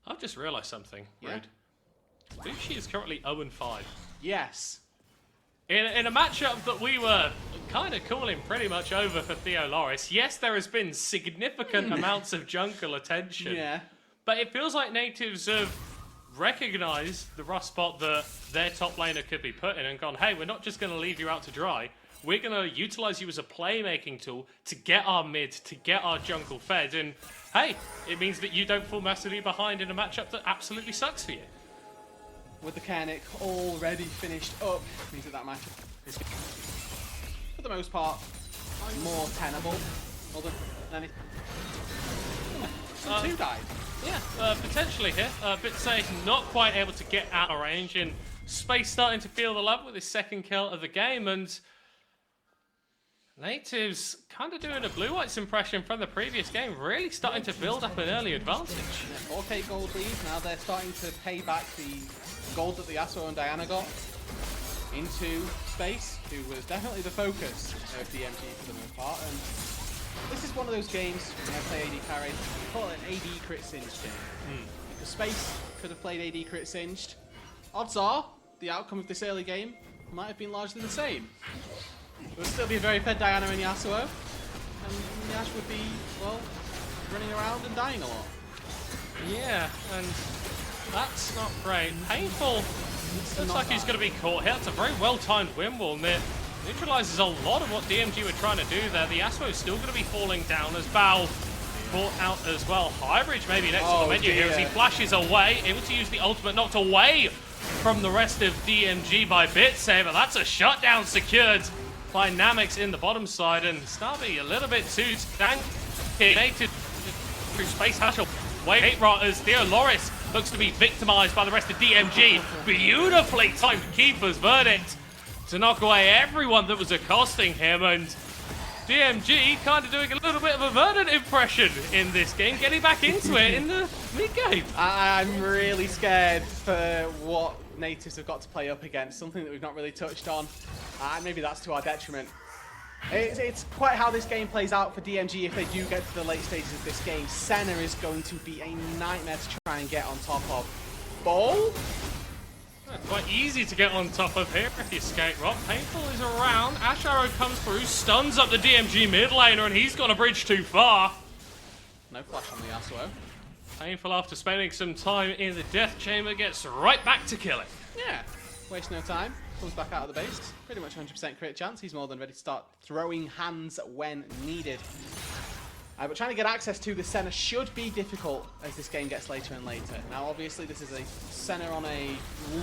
I've just realised something, Yeah? Rude. Bucci is currently 0-5. Yes. In a matchup that we were kind of calling pretty much over for Theoloris, yes, there has been significant amounts of jungle attention. Yeah. But it feels like natives have recognised the rough spot that their top laner could be put in and gone, hey, we're not just going to leave you out to dry. We're going to utilise you as a playmaking tool to get our mid, to get our jungle fed. And hey, it means that you don't fall massively behind in a matchup that absolutely sucks for you. With the Kernic already finished up, means that matchup is, for the most part, more tenable. Other than anything. Some 2 died. Yeah, potentially here. Bitsay not quite able to get out of range, and Space starting to feel the love with his 2nd kill of the game, and natives kind of doing a Blue Whites impression from the previous game, really starting to build up an early advantage. Yeah, 4k gold lead, now they're starting to pay back the gold that the Yasuo and Diana got into Space, who was definitely the focus of DMG for the most part, and this is one of those games, when I play AD carry, we call it an AD crit singed game. Because Space could have played AD crit singed. Odds are, the outcome of this early game might have been largely the same. It would still be a very fed Diana and Yasuo, and Yash would be, well, running around and dying a lot. Yeah, and that's not great. Painful looks like he's going to be caught here. It's a very well-timed Windwall, and it neutralizes a lot of what DMG were trying to do there. The Yasuo is still going to be falling down as Bao caught out as well. Highbridge maybe next on the menu here as he flashes away, able to use the ultimate, knocked away from the rest of DMG by Bitsaber. That's a shutdown secured by Namex in the bottom side, and Snarby a little bit too native through Space Hash away. 8 Rotters, Theoloris looks to be victimized by the rest of DMG. Beautifully timed Keeper's verdict to knock away everyone that was accosting him, and DMG kind of doing a little bit of a Verdant impression in this game, getting back into it in the mid-game. I'm really scared for what natives have got to play up against, something that we've not really touched on, and maybe that's to our detriment. It's quite how this game plays out for DMG if they do get to the late stages of this game. Senna is going to be a nightmare to try and get on top of. Ball? Quite easy to get on top of here if you skate rock. Painful is around. Ash Arrow comes through, stuns up the DMG mid laner, and he's got a bridge too far. No flash on the Yasuo. Painful, after spending some time in the death chamber, gets right back to killing. Yeah, waste no time. Comes back out of the base. Pretty much 100% crit chance. He's more than ready to start throwing hands when needed. But trying to get access to the Senna should be difficult as this game gets later and later. Now, obviously, this is a Senna on a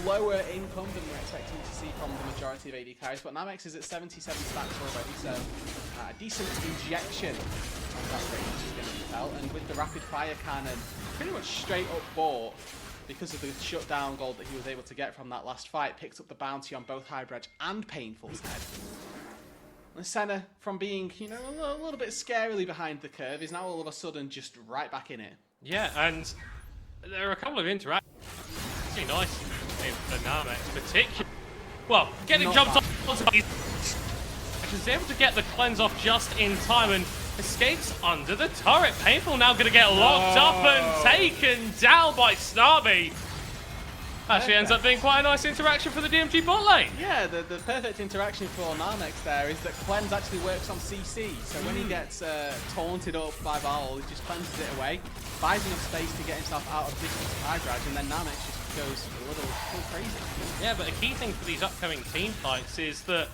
lower income than we're expecting to see from the majority of AD carries, but Namex is at 77 stacks already, so a decent injection of that range is going to be felt. And with the rapid fire cannon pretty much straight up bought because of the shutdown gold that he was able to get from that last fight, picks up the bounty on both Hybridge and Painful's head. And Senna, from being, you know, a little bit scarily behind the curve, is now all of a sudden just right back in it. Yeah, and there are a couple of interactions. It's really nice for Namex, particularly. Well, getting jumped off, he's able to get the cleanse off just in time and escapes under the turret. Painful now going to get locked up and taken down by Snarby. Actually ends up being quite a nice interaction for the DMG bot lane. Yeah, the perfect interaction for Namex there is that Cleanse actually works on CC. So when he gets taunted up by Varl, he just cleanses it away, buys enough space to get himself out of distance of Hybridge, and then Namex just goes a little crazy. Yeah, but a key thing for these upcoming team fights is that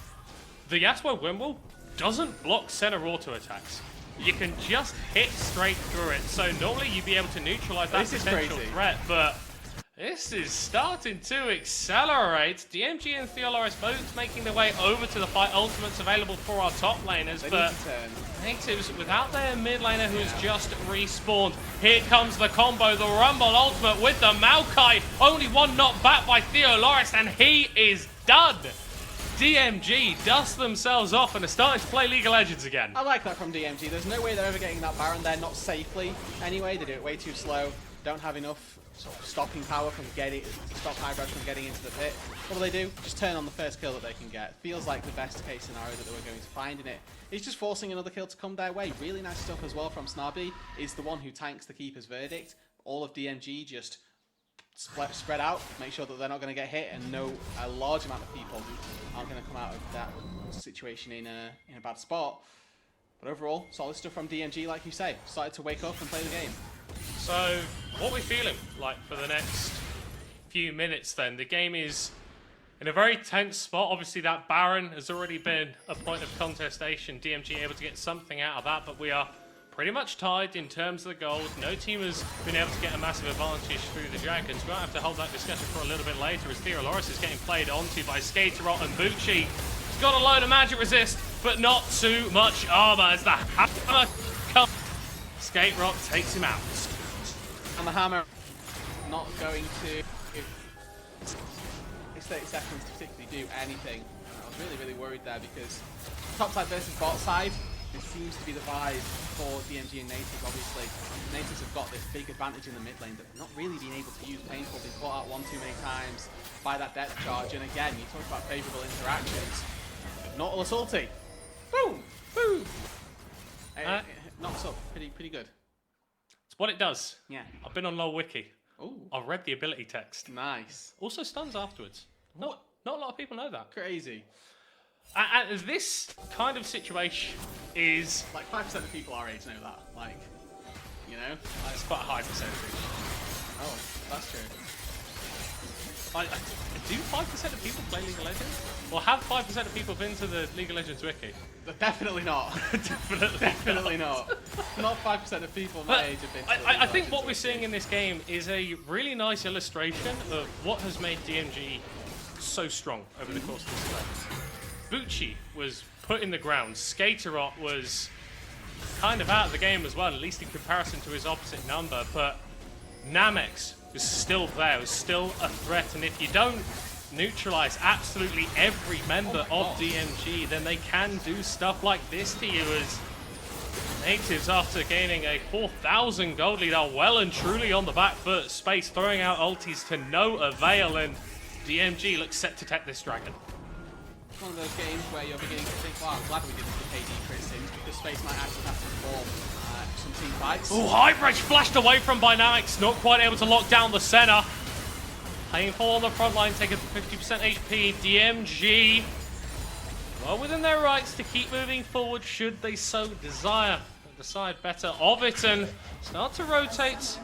the Yasuo Wimble doesn't block center auto attacks. You can just hit straight through it. So normally you'd be able to neutralize that potential threat, but this is starting to accelerate. DMG and Theoloris both making their way over to the fight. Ultimates available for our top laners, but Natives without their mid laner who has just respawned. Here comes the combo, the Rumble ultimate with the Maokai. Only one knocked back by Theoloris, and he is done. DMG dust themselves off and are starting to play League of Legends again. I like that from DMG. There's no way they're ever getting that Baron there, not safely. Anyway, they do it way too slow. Don't have enough sort of stopping power from getting to stop Hybridge from getting into the pit. What do? Just turn on the first kill that they can get. Feels like the best case scenario that they were going to find in it. It's just forcing another kill to come their way. Really nice stuff as well from Snarby. Is the one who tanks the Keeper's verdict. All of DMG just spread out, make sure that they're not going to get hit, and a large amount of people aren't going to come out of that situation in a bad spot. But overall, solid stuff from DMG, like you say. Started to wake up and play the game. So, what are we feeling like for the next few minutes then? The game is in a very tense spot. Obviously, that Baron has already been a point of contestation. DMG able to get something out of that, but we are pretty much tied in terms of the gold. No team has been able to get a massive advantage through the Dragons. We're going to have to hold that discussion for a little bit later as Theoloris is getting played onto by Skaterot and Bucci. He's got a load of magic resist, but not too much armor as the hammer comes. Skaterot takes him out. And the hammer not going to, it's 30 seconds to particularly do anything. I was really, really worried there because top side versus bot side, this seems to be the vibe for DMG and Natives, obviously. Natives have got this big advantage in the mid lane that they're not really being able to use. Painful, been caught out one too many times by that depth charge. And again, you talk about favourable interactions. Nautilus ulti. Boom! Boom! Knocks up. Pretty good. It's what it does. Yeah. I've been on LoL Wiki. Ooh. I've read the ability text. Nice. Also stuns afterwards. Not a lot of people know that. Crazy. And this kind of situation is... Like 5% of people our age know that. Like, you know? It's quite a high percentage. Oh, that's true. Do 5% of people play League of Legends? Or have 5% of people been to the League of Legends wiki? Definitely not. Definitely not. Not 5% of people my age have been to the League of I think Legends what we're wiki. seeing in this game is a really nice illustration of what has made DMG so strong over the course of this game. Bucci was put in the ground. Skaterot was kind of out of the game as well, at least in comparison to his opposite number, but Namex was still there, was still a threat, and if you don't neutralize absolutely every member of DMG, then they can do stuff like this to you as Natives, after gaining a 4,000 gold lead, are well and truly on the back foot. Space throwing out ultis to no avail, and DMG looks set to take this dragon. One of those games where you're beginning to think, wow, I'm glad we didn't do KD for instance, because Space might actually have to perform some team fights. Oh, Hybridge flashed away from Dynamics, not quite able to lock down the center. Painful on the front line, taking 50% HP. DMG, well within their rights to keep moving forward should they so desire. Decide better of it and start to rotate.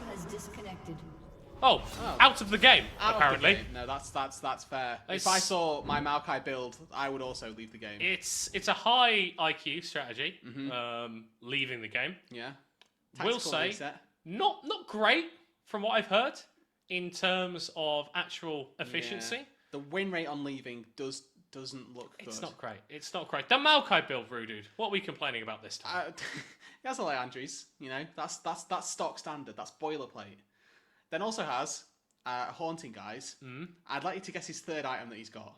Oh, out of the game, apparently. Of the game. No, that's fair. If I saw my Maokai build, I would also leave the game. It's a high IQ strategy, leaving the game. Yeah. will say, not great from what I've heard in terms of actual efficiency. Yeah. The win rate on leaving doesn't look good. It's not great. It's not great. The Maokai build, Rudude. What are we complaining about this time? He has a Leandries, you know, that's stock standard, that's boilerplate. Then also has Haunting Guys. I'd like you to guess his third item that he's got.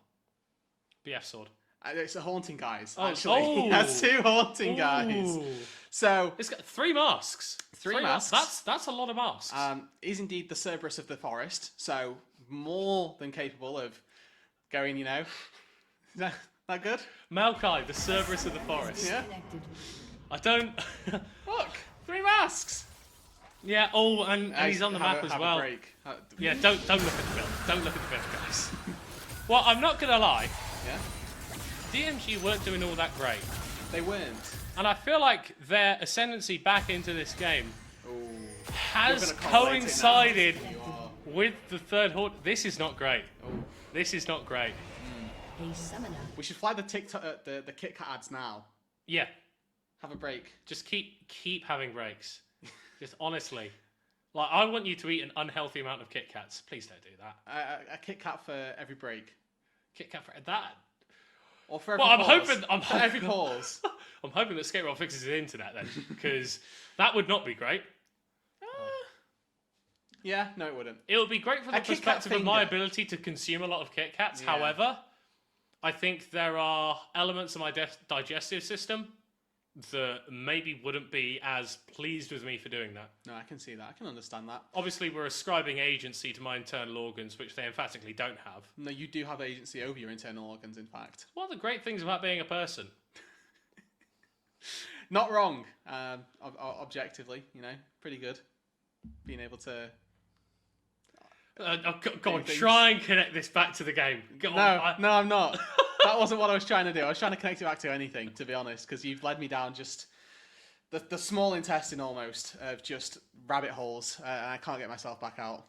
BF Sword. It's a Haunting Guys, actually. He has 2 Haunting Guys. So it's got 3 masks. 3 masks. That's a lot of masks. Is indeed the Cerberus of the forest, so more than capable of going, you know. Is that good? Maokai, the Cerberus of the forest. Yeah. I don't. Look, 3 masks. Yeah. Oh, and he's on the map as well. Yeah. Don't look at the build. Don't look at the build, guys. Well, I'm not gonna lie. Yeah. DMG weren't doing all that great. They weren't. And I feel like their ascendancy back into this game has coincided with the third horde. This is not great. This is not great. We should fly the TikTok, the Kit Kat ads now. Yeah. Have a break. Just keep having breaks. Just honestly. Like, I want you to eat an unhealthy amount of Kit Kats. Please don't do that. A Kit Kat for every break. Kit Kat for that. Or for every pause. I'm hoping every pause. I'm hoping that Skateball fixes the internet then, because that would not be great. Yeah, no, it wouldn't. It would be great from the perspective of my ability to consume a lot of Kit Kats. Yeah. However, I think there are elements of my digestive system that maybe wouldn't be as pleased with me for doing that. No, I can see that. I can understand that. Obviously, we're ascribing agency to my internal organs, which they emphatically don't have. No, you do have agency over your internal organs, in fact. What are the great things about being a person? Not wrong. Objectively, you know, pretty good. Being able to... go on, try and connect this back to the game. No, I'm not. That wasn't what I was trying to do. I was trying to connect it back to anything, to be honest, because you've led me down just the small intestine almost of just rabbit holes, and I can't get myself back out.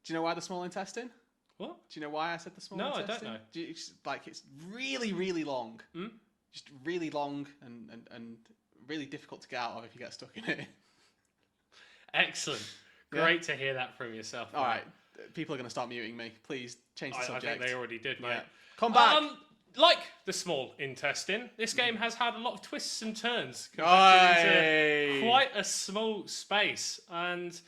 Do you know why the small intestine? What? Do you know why I said the small intestine? No, I don't know. It's really, really long. Just really long and really difficult to get out of if you get stuck in it. Excellent. Great to hear that from yourself. All right. People are going to start muting me. Please change the subject. I think they already did, mate. Yeah. Come back. Like the small intestine, this game has had a lot of twists and turns. Into quite a small space. And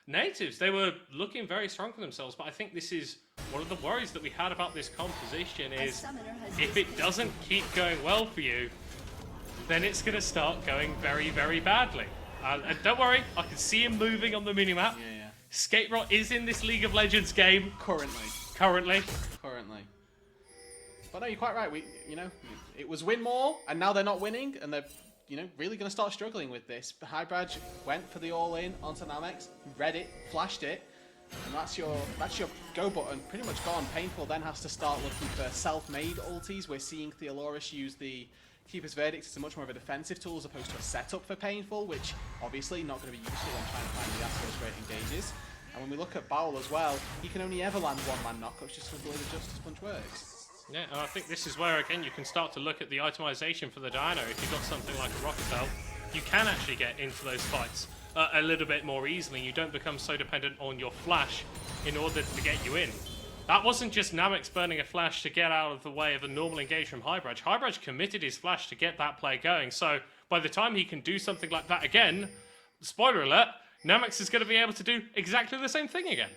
natives, they were looking very strong for themselves. But I think this is one of the worries that we had about this composition is if it doesn't keep going well for you, then it's going to start going very, very badly. And don't worry, I can see him moving on the minimap. Yeah. Skate Rot is in this League of Legends game. Currently. But no, you're quite right. It was win more, and now they're not winning, and they're, really going to start struggling with this. Hybrid went for the all-in onto Namex, read it, flashed it, and that's your go button pretty much gone. Painful then has to start looking for self-made ultis. We're seeing Theoloris use the Keeper's Verdict as a much more of a defensive tool as opposed to a setup for Painful, which obviously not going to be useful when trying to find the Astro's great engages. And when we look at Bowl as well, he can only ever land one-man knockups just because the way the Justice Punch works. Yeah, and I think this is where, again, you can start to look at the itemization for the Dino. If you've got something like a Rocket Belt, you can actually get into those fights a little bit more easily. You don't become so dependent on your flash in order to get you in. That wasn't just Namex burning a flash to get out of the way of a normal engage from Hybrid. Hybrid committed his flash to get that play going. So by the time he can do something like that again, spoiler alert, Namex is going to be able to do exactly the same thing again.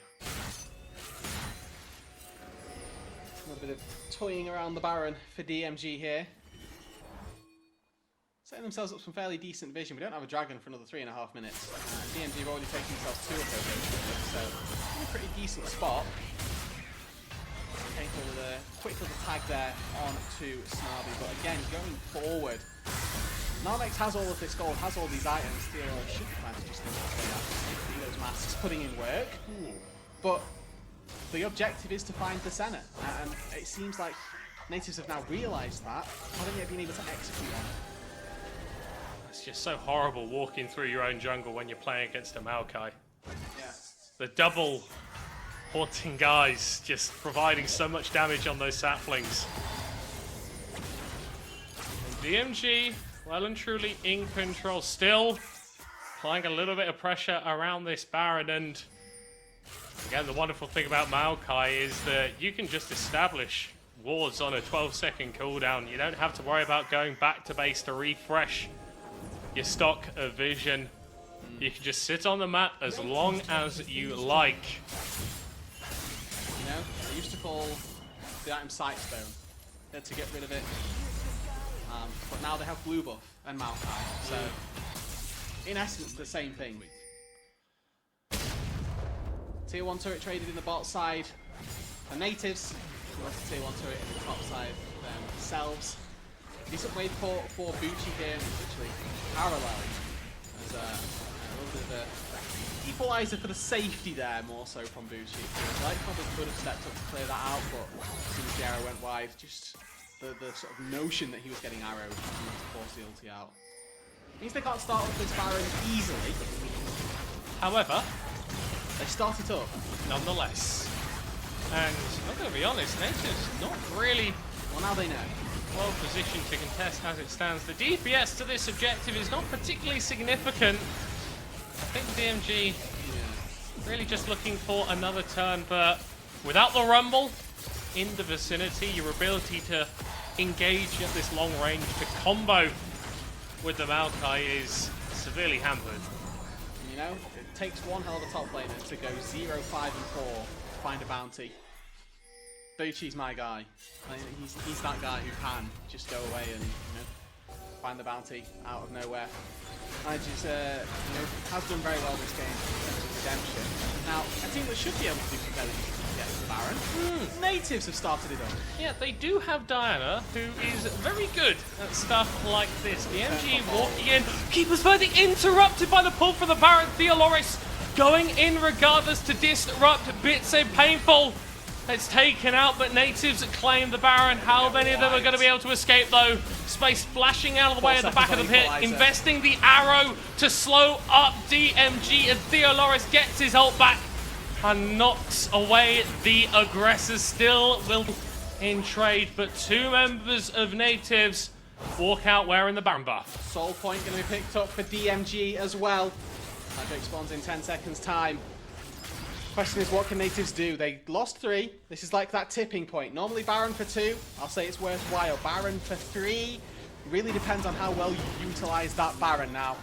A little bit of toying around the Baron for DMG here. Setting themselves up some fairly decent vision. We don't have a Dragon for another 3.5 minutes. DMG have already taken themselves 2 of those, so in a pretty decent spot. Painful with a quick little tag there on to Snarby, but again, going forward, Narmex has all of this gold, has all these items. Theo should be trying to just see those masks putting in work, but the objective is to find the Senna, and it seems like natives have now realised that, haven't yet been able to execute on it. It's just so horrible walking through your own jungle when you're playing against a Maokai. Yeah. The double Haunting Guys just providing so much damage on those saplings. And DMG well and truly in control. Still applying a little bit of pressure around this Baron, and again, the wonderful thing about Maokai is that you can just establish wards on a 12-second cooldown. You don't have to worry about going back to base to refresh your stock of vision. You can just sit on the map as long as you like. You know, they used to call the item Sightstone. They had to get rid of it. But now they have blue buff and Maokai. So, in essence, the same thing. Tier 1 turret traded in the bot side. The natives, who wants a tier 1 turret in the top side themselves. Decent wave for Bucci here, literally parallel. There's a little bit of a equalizer for the safety there, more so from Bucci. Like probably could have stepped up to clear that out, but as soon as the arrow went wide, just the sort of notion that he was getting arrowed, he wanted to force the ulti out. Means they can't start off this Baron easily. However, they start it up nonetheless. And I'm going to be honest, Nature's not really well, now they know. Well positioned to contest as it stands. The DPS to this objective is not particularly significant. I think DMG really just looking for another turn, but without the Rumble in the vicinity, your ability to engage at this long range, to combo with the Maokai is severely hampered. You know, it takes one hell of a top laner to go 0, 5, and 4 to find a bounty. Bucci's my guy. He's that guy who can just go away and find the bounty out of nowhere. And just has done very well this game in terms of redemption. Now, a team that should be able to do some damage to get to the Baron. Natives have started it up. Yeah, they do have Diana, who is very good at stuff like this. DMG walking in, Keeper's Verdict interrupted by the pull for the Baron. Theoloris going in regardless to disrupt. Bitse painful. It's taken out, but natives claim the Baron. How many of them are going to be able to escape, though? Space flashing out of the way at the back of the pit, investing the arrow to slow up DMG, and Theoloris gets his ult back and knocks away the aggressor. Still will in trade, but two members of natives walk out wearing the Baron buff. Soul point going to be picked up for DMG as well. Magic spawns in 10 seconds time. Question is, what can natives do? They lost 3. This is like that tipping point. Normally Baron for 2, I'll say it's worthwhile. Baron for 3, really depends on how well you utilize that Baron now.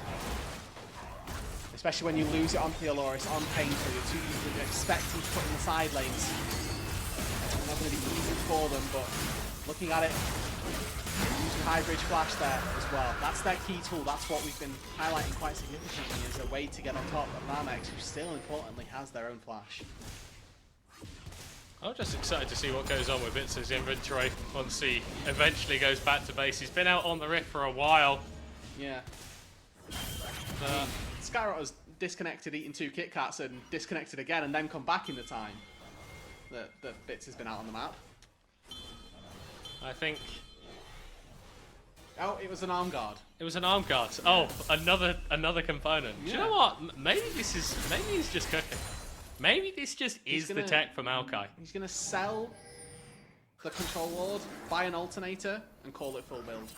Especially when you lose it on Theoloris, on Painful, you're too easily expecting to put in the side lanes. It's not going to be easy for them, but looking at it, using high bridge flash there as well. That's their key tool. That's what we've been highlighting quite significantly as a way to get on top of Namex, who still importantly has their own flash. I'm just excited to see what goes on with Bitse's inventory once he eventually goes back to base. He's been out on the Rift for a while. Yeah. Skyrot has disconnected, eaten 2 Kit Kats, and disconnected again, and then come back in the time that Bits has been out on the map. I think... Oh, it was an arm guard. It was an arm guard. Oh, another component. Yeah. Do you know what? Maybe he's just cooking. Maybe this just is the tech for Maokai. He's gonna sell the control ward, buy an alternator, and call it full build.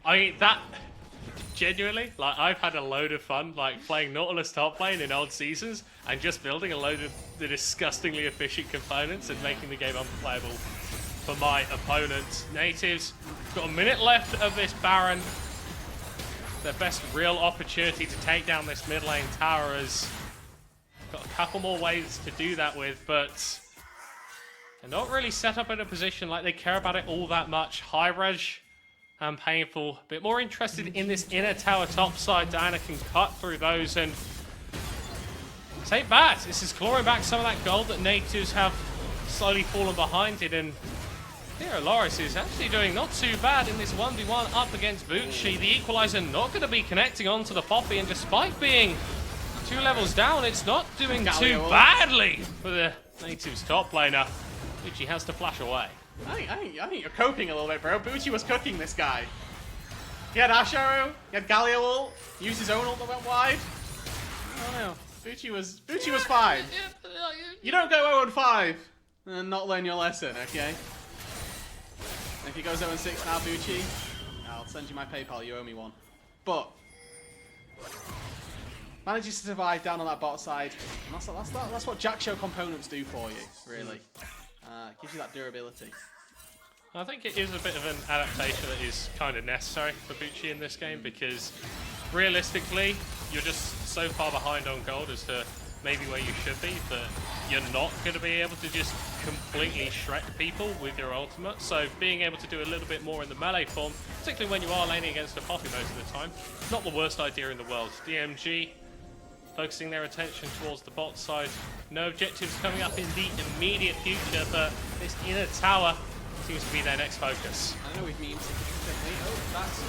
I mean, that... Genuinely, like, I've had a load of fun, like, playing Nautilus top lane in old seasons and just building a load of the disgustingly efficient components and making the game unplayable for my opponents. Natives, got a minute left of this Baron. Their best real opportunity to take down this mid lane tower has got a couple more ways to do that with, but they're not really set up in a position like they care about it all that much. High Reg and Painful, a bit more interested in this inner tower top side. Diana can cut through those, and this ain't bad. This is clawing back some of that gold that natives have slowly fallen behind it, and Theoloris is actually doing not too bad in this 1v1 up against Bucci. The equalizer not going to be connecting onto the Poppy, and despite being 2 levels down, it's not doing too badly for the natives top laner. Bucci has to flash away. I think you're coping a little bit, bro. Bucci was cooking this guy. He had Ash Arrow, he had Galio ult, used his own ult that went wide. I don't know. Bucci was fine. You don't go 0-5 and not learn your lesson, okay? And if he goes 0-6 now, Bucci, I'll send you my PayPal, you owe me one. But manages to survive down on that bot side. And that's what Jack Show components do for you, really. Gives you that durability. I think it is a bit of an adaptation that is kind of necessary for Bucci in this game, because realistically, you're just so far behind on gold as to maybe where you should be, that you're not going to be able to just completely Shrek people with your ultimate. So being able to do a little bit more in the melee form, particularly when you are laning against a Poppy most of the time, not the worst idea in the world. DMG focusing their attention towards the bot side. No objectives coming up in the immediate future, but this inner tower seems to be their next focus. I know we've memed significantly. Oh, that's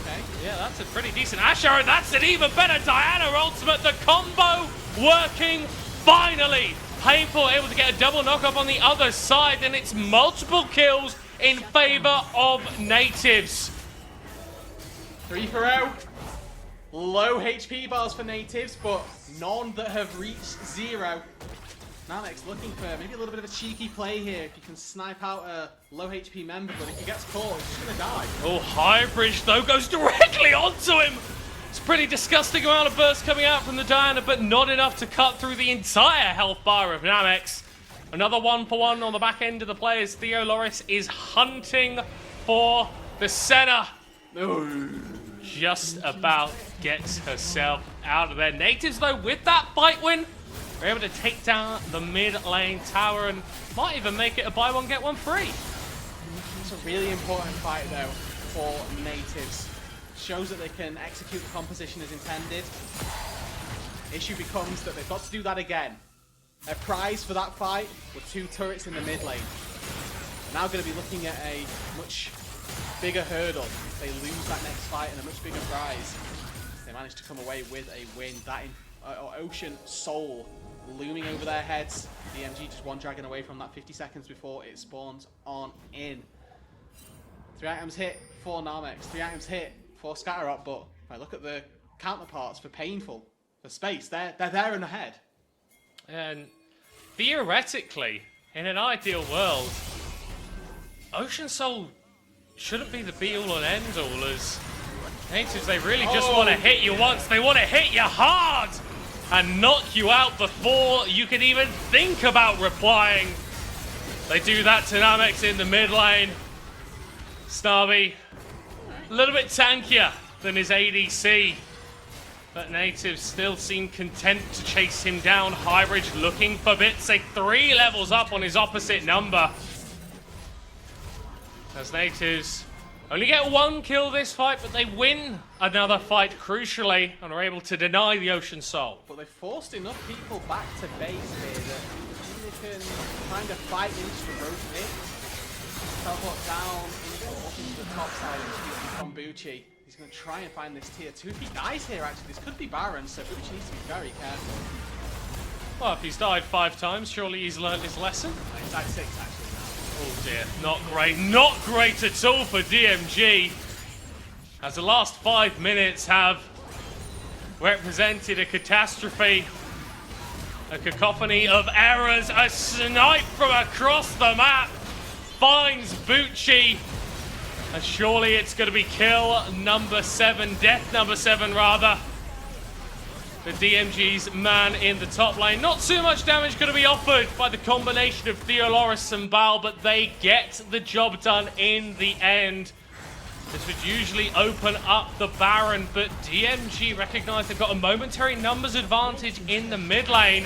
okay. Yeah, that's a pretty decent Ash arrow. That's an even better Diana ultimate. The combo working finally. Painful able to get a double knock up on the other side, and it's multiple kills in favor of Natives. 3 for 0. Low HP bars for Natives, but none that have reached 0. Namex looking for maybe a little bit of a cheeky play here. If you can snipe out a low HP member, but if he gets caught, he's just going to die. Oh, High Bridge, though, goes directly onto him. It's a pretty disgusting amount of burst coming out from the Diana, but not enough to cut through the entire health bar of Namex. Another 1-for-1 on the back end of the players. Theo Loris is hunting for the center. Just about gets herself out of there. Natives, though, with that fight win, are able to take down the mid lane tower and might even make it a buy one, get one free. It's a really important fight, though, for Natives. Shows that they can execute the composition as intended. Issue becomes that they've got to do that again. Their prize for that fight were 2 turrets in the mid lane. They're now going to be looking at a much bigger hurdle. They lose that next fight and a much bigger prize. They managed to come away with a win. That Ocean Soul looming over their heads. DMG just one dragon away from that 50 seconds before it spawns on in. 3 items hit for Namex, 3 items hit for Scatterot, but if I look at the counterparts for Painful, for Space, they're there and ahead. And theoretically, in an ideal world, Ocean Soul shouldn't be the be-all and end-all, as Natives, they really just want to hit you once. They want to hit you hard and knock you out before you can even think about replying. They do that to Namex in the mid lane. Snarby, a little bit tankier than his ADC, but Natives still seem content to chase him down. Highbridge looking for bits, 3 levels up on his opposite number. As Natives only get 1 kill this fight, but they win another fight crucially and are able to deny the Ocean Soul. But they forced enough people back to base here that they can kind of fight into the rotate. Teleport down into the top side from Bucci. He's going to try and find this tier 2. If he dies here, actually, this could be Baron, so Bucci needs to be very careful. Well, if he's died 5 times, surely he's learned his lesson. He's at 6, actually. Oh dear, not great. Not great at all for DMG. As the last 5 minutes have represented a catastrophe. A cacophony of errors. A snipe from across the map finds Bucci. And surely it's going to be kill number 7, death number 7 rather. The DMG's man in the top lane. Not too much damage going to be offered by the combination of Theoloris and Bal, but they get the job done in the end. This would usually open up the Baron, but DMG recognize they've got a momentary numbers advantage in the mid lane.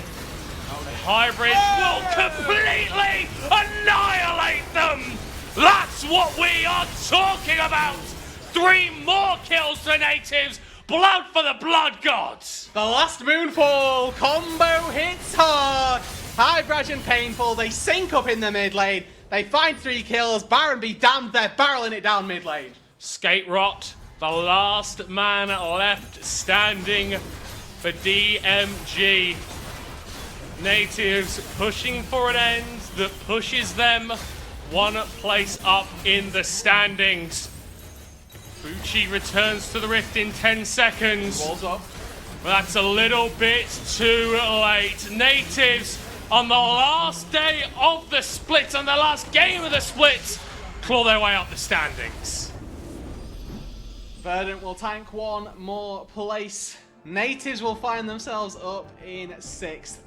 Hybrid will completely annihilate them! That's what we are talking about! 3 more kills for Natives! Blood for the Blood Gods! The last Moonfall combo hits hard! Hybrid and Painful, they sync up in the mid lane. They find 3 kills. Baron be damned, they're barreling it down mid lane. Skate Rot, the last man left standing for DMG. Natives pushing for an end that pushes them 1 place up in the standings. Bucci returns to the Rift in 10 seconds. Walls up. That's a little bit too late. Natives on the last day of the split, on the last game of the split, claw their way up the standings. Verdant will tank one more place. Natives will find themselves up in 6th.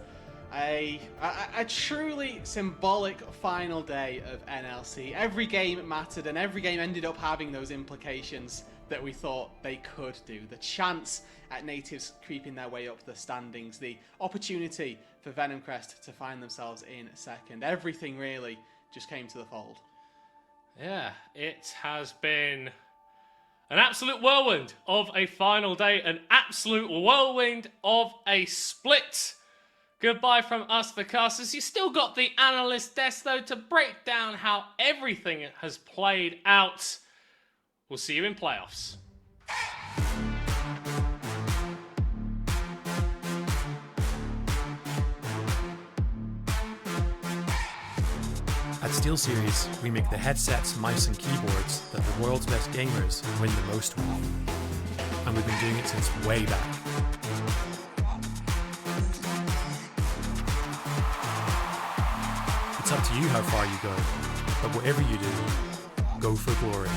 A truly symbolic final day of NLC. Every game mattered, and every game ended up having those implications that we thought they could do. The chance at Natives creeping their way up the standings, the opportunity for Venom Crest to find themselves in 2nd. Everything really just came to the fold. Yeah, it has been an absolute whirlwind of a final day, an absolute whirlwind of a split. Goodbye from us, the casters. You still got the analyst desk, though, to break down how everything has played out. We'll see you in playoffs. At SteelSeries, we make the headsets, mice and keyboards that the world's best gamers win the most with. And we've been doing it since way back. It's up to you how far you go, but whatever you do, go for glory.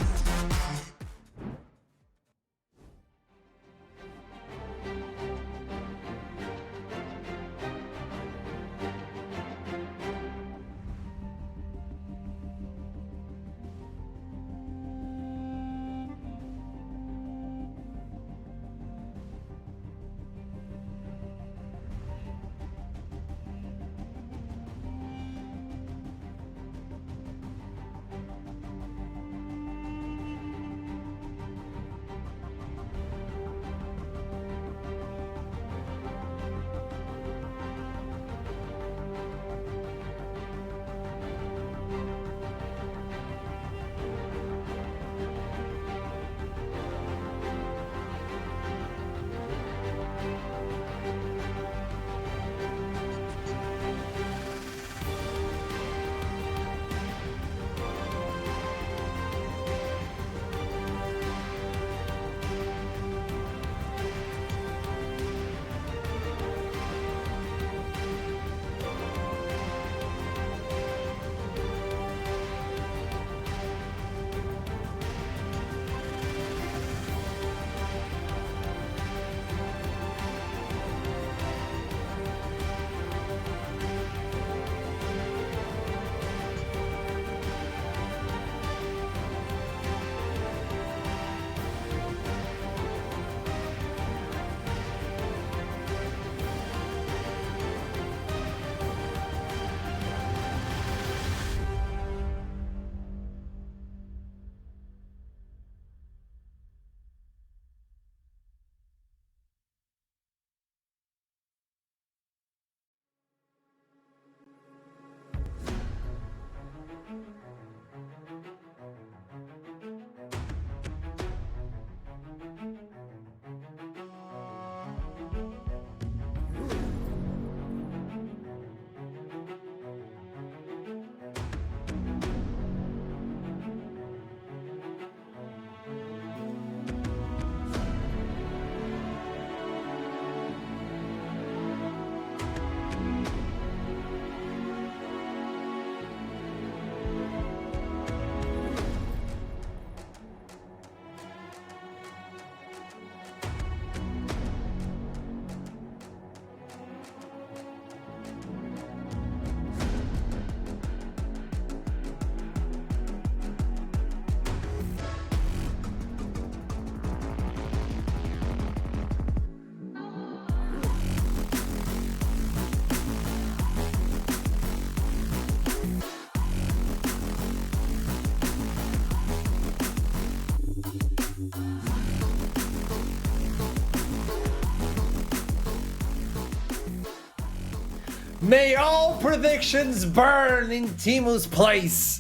May all predictions burn in Timu's place.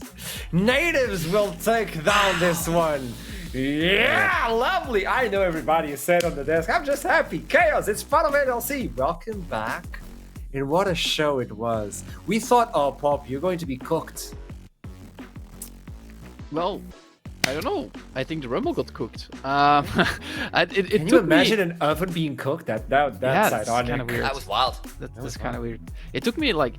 Natives will take down this one. Yeah, lovely. I know everybody is set on the desk. I'm just happy. Chaos, it's part of NLC. Welcome back. And what a show it was. We thought, oh, Pop, you're going to be cooked. Well, I don't know. I think the Rumble got cooked. Can you imagine an oven being cooked? That's kind of weird. That was wild. That's kind of weird. It took me like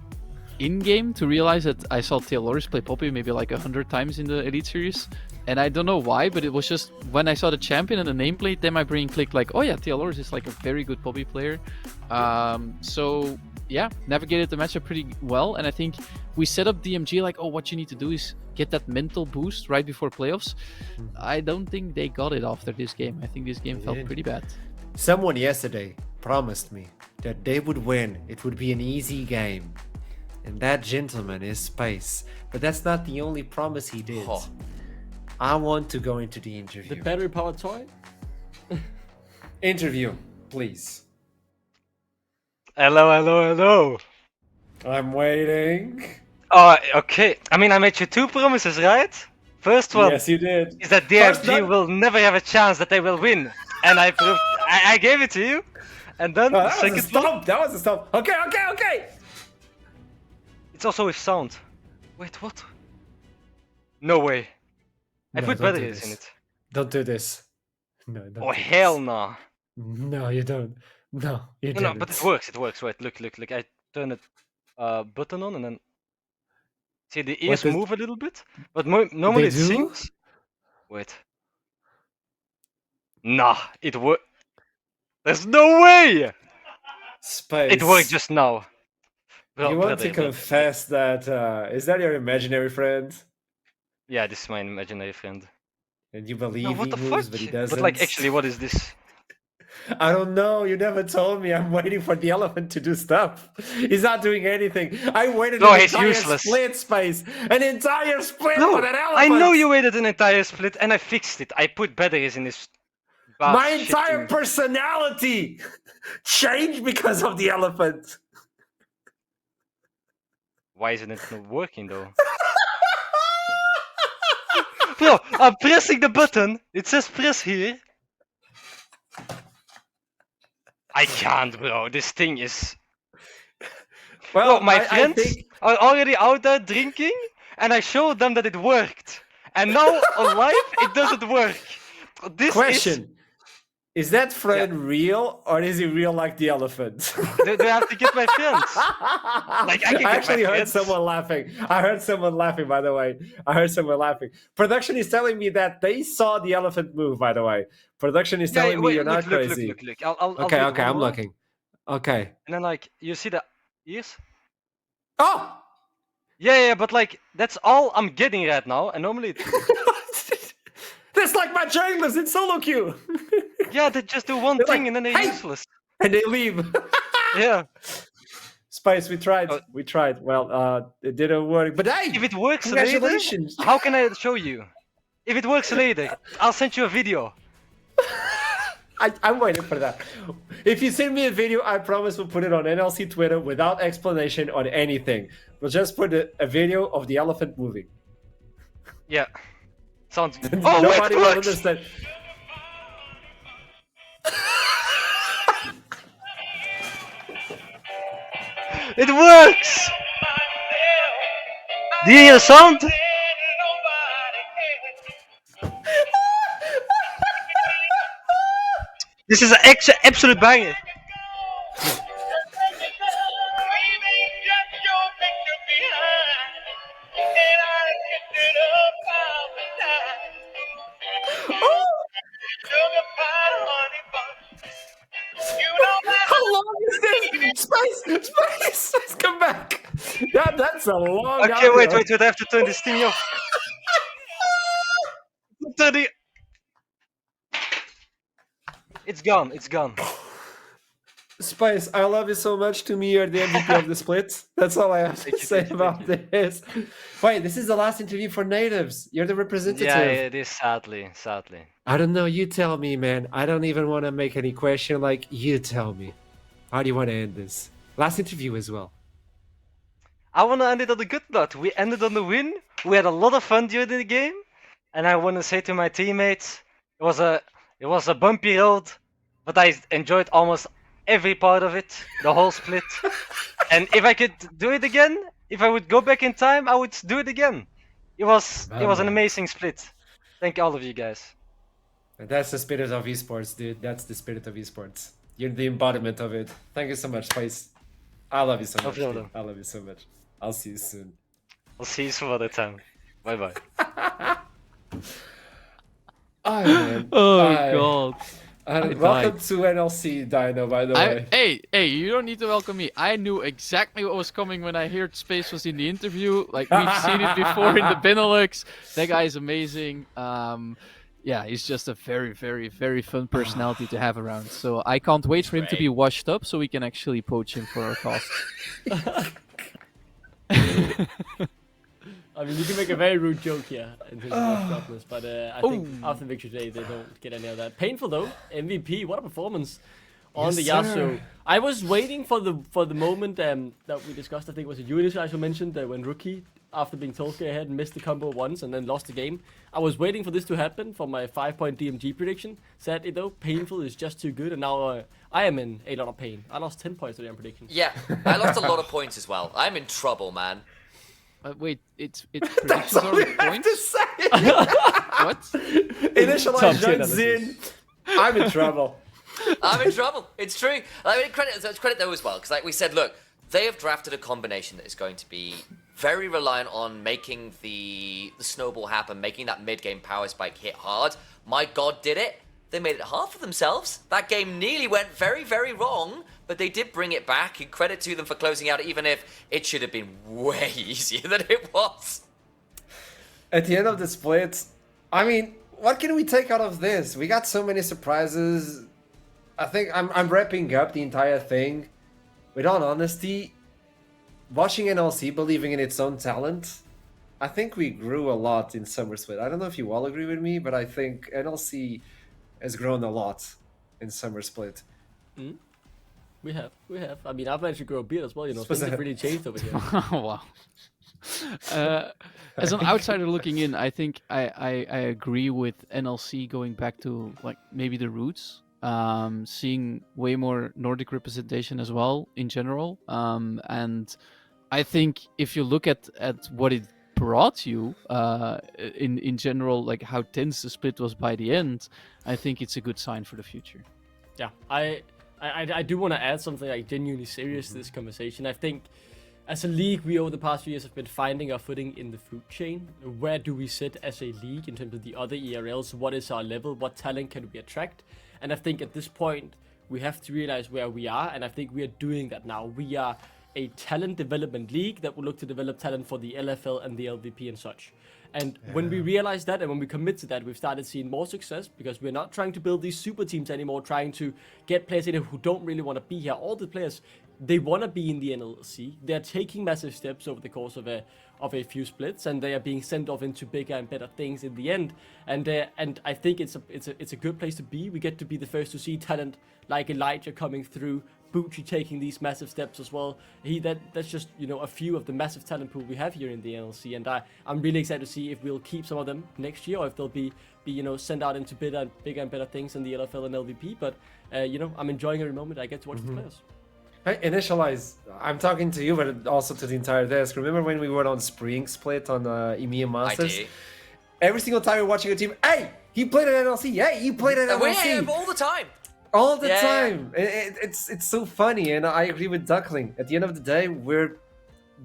in game to realize that I saw Theoloris play Poppy maybe like 100 times in the Elite Series. And I don't know why, but it was just when I saw the champion and the nameplate, then my brain clicked like, oh yeah, TLRs is like a very good poppy player. So yeah, navigated the matchup pretty well. And I think we set up DMG like, oh, what you need to do is get that mental boost right before playoffs. I don't think they got it after this game. I think this game felt pretty bad. Someone yesterday promised me that they would win. It would be an easy game. And that gentleman is Space. But that's not the only promise he did. Oh. I want to go into the interview. The battery powered toy? Interview, please. Hello. I'm waiting. Oh, okay. I mean, I made you 2 promises, right? First one Yes, you did. is that DMG will never have a chance that they will win. And I proved, I gave it to you. And then the That was a second one, stomp. That was a stomp. Okay. it's also with sound. Wait, what? No way. I No, put don't do batteries this. in it. Don't do this. No, don't. Oh, do hell this. no. No, you don't. No, you No, don't. but it works. Wait, look. I turn it button on and then see the ears does- move a little bit. But normally it do? sings. Wait. Nah, it worked. There's no way! Space. It worked just now. You want to confess that, is that your imaginary friend? Yeah, this is my imaginary friend. And you believe No, what he the moves, fuck? but he doesn't? But like, actually, what is this? I don't know. You never told me. I'm waiting for the elephant to do stuff. He's not doing anything. I waited No, an he's entire useless. split, Space. An entire split No, for that I elephant. know you waited an entire split and I fixed it. I put batteries in this. My entire personality changed because of the elephant. Why isn't it not working though? Bro, I'm pressing the button. It says press here. I can't, bro. This thing is. Well, Bro, my I friends think are already out there drinking, and I showed them that it worked. And now on live, it doesn't work. This question. Is that friend real, or is he real like the elephant? Do I have to get my friends? Like, I can get my actually heard friends. someone laughing. I heard someone laughing, by the way. I heard someone laughing. Production is telling me that they saw the elephant move, by the way. Production is telling me you're not crazy. Look. I'll Okay, do it okay, one I'm more. looking. Okay. And then, like, you see the ears? Oh! Yeah, but like, that's all I'm getting right now. And normally, That's like my junglers in solo queue. yeah, they just do one They're thing like, and then they're "Hey!" useless. And they leave. Yeah. Spice, we tried. Oh. We tried. Well, it didn't work. But hey! If it works later, Congratulations! how can I show you? If it works later, I'll send you a video. I'm waiting for that. If you send me a video, I promise we'll put it on NLC Twitter without explanation on anything. We'll just put a video of the elephant moving. Yeah. Sounds good. Oh, wait, Nobody it will works! understand. It works! Do you hear the sound? This is an absolute banger. How long is this? Space, come back. That's a long. Okay, outro. wait, I have to turn this thing off. It's gone. Spice, I love you so much. To me, you're the MVP of the split. That's all I have to say about this. Wait, this is the last interview for natives. You're the representative. Yeah, it is, sadly. I don't know. You tell me, man. I don't even want to make any question. Like, you tell me. How do you want to end this? Last interview as well. I want to end it on a good note. We ended on the win. We had a lot of fun during the game. And I want to say to my teammates, it was a bumpy road, but I enjoyed almost every part of it, the whole split. And if I could do it again, if I would go back in time, I would do it again. It was an amazing split. Thank all of you guys. That's the spirit of esports, dude. That's the spirit of esports. You're the embodiment of it. Thank you so much, Spice. I love you so much. Dude. I love you so much. I'll see you soon. I'll see you some other time. Bye bye. Oh, man. Oh god. Welcome to NLC, Dino, by the way. Hey, you don't need to welcome me. I knew exactly what was coming when I heard Space was in the interview. Like, we've seen it before in the Benelux. That guy is amazing. Yeah, he's just a very, very, very fun personality to have around. So I can't wait for him to be washed up so we can actually poach him for our costs. I mean, you can make a very rude joke here in terms of sharpness, but I think after Victory Day, they don't get any of that. Painful though, MVP, what a performance on the Yasuo. I was waiting for the moment that we discussed. I think it was Unisys who mentioned when Rookie, after being told go ahead, missed the combo once and then lost the game. I was waiting for this to happen for my 5-point DMG prediction. Sadly though, Painful is just too good, and now I am in a lot of pain. I lost 10 points to the prediction. Yeah, I lost a lot of points as well. I'm in trouble, man. Wait, it's predictions are with points? What? Initialize joins in. I'm in trouble. I'm in trouble. It's true. I mean, credit though as well, because like we said, look, they have drafted a combination that is going to be very reliant on making the snowball happen, making that mid-game power spike hit hard. My god, did it. They made it hard for themselves. That game nearly went very, very wrong, but they did bring it back, and credit to them for closing out, even if it should have been way easier than it was. At the end of the split, I mean, what can we take out of this? We got so many surprises. I think I'm wrapping up the entire thing. With all honesty, watching NLC believing in its own talent, I think we grew a lot in Summer Split. I don't know if you all agree with me, but I think NLC has grown a lot in Summer Split. Mm. We have. I mean, I've managed to grow a beard as well, you know, things have really changed over here. Wow. As an outsider looking in, I think I agree with NLC going back to like maybe the roots, seeing way more Nordic representation as well in general. And I think if you look at what it brought you in general, like how tense the split was by the end, I think it's a good sign for the future. Yeah, I do want to add something like genuinely serious to this conversation. I think as a league, we over the past few years have been finding our footing in the food chain. Where do we sit as a league in terms of the other ERLs? What is our level? What talent can we attract? And I think at this point, we have to realize where we are, and I think we are doing that now. We are a talent development league that will look to develop talent for the LFL and the LVP and such. And when we realize that and when we commit to that, we've started seeing more success because we're not trying to build these super teams anymore, trying to get players in who don't really want to be here. All the players, they want to be in the NLC. They're taking massive steps over the course of a few splits, and they are being sent off into bigger and better things in the end. And I think it's a good place to be. We get to be the first to see talent like Elijah coming through, Bucci taking these massive steps as well. That's just, you know, a few of the massive talent pool we have here in the NLC, and I'm really excited to see if we'll keep some of them next year or if they'll be you know, sent out into bigger and better things in the LFL and LVP. But you know, I'm enjoying every moment I get to watch the players. Hey, Initialize, I'm talking to you, but also to the entire desk. Remember when we were on Spring Split on EMEA Masters? I do. Every single time we're watching a team, hey, he played at NLC. Hey, he played at NLC. All the time. All the time. It's so funny, and I agree with Duckling. At the end of the day, we're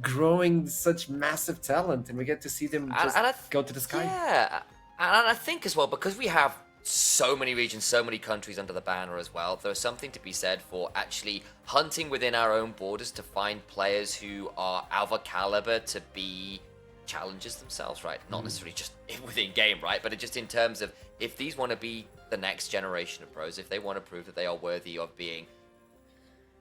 growing such massive talent, and we get to see them just go to the sky. Yeah, and I think as well, because we have so many regions, so many countries under the banner as well, there's something to be said for actually hunting within our own borders to find players who are our caliber to be challengers themselves, right? Not necessarily just within game, right? But just in terms of if these want to be the next generation of pros, if they want to prove that they are worthy of being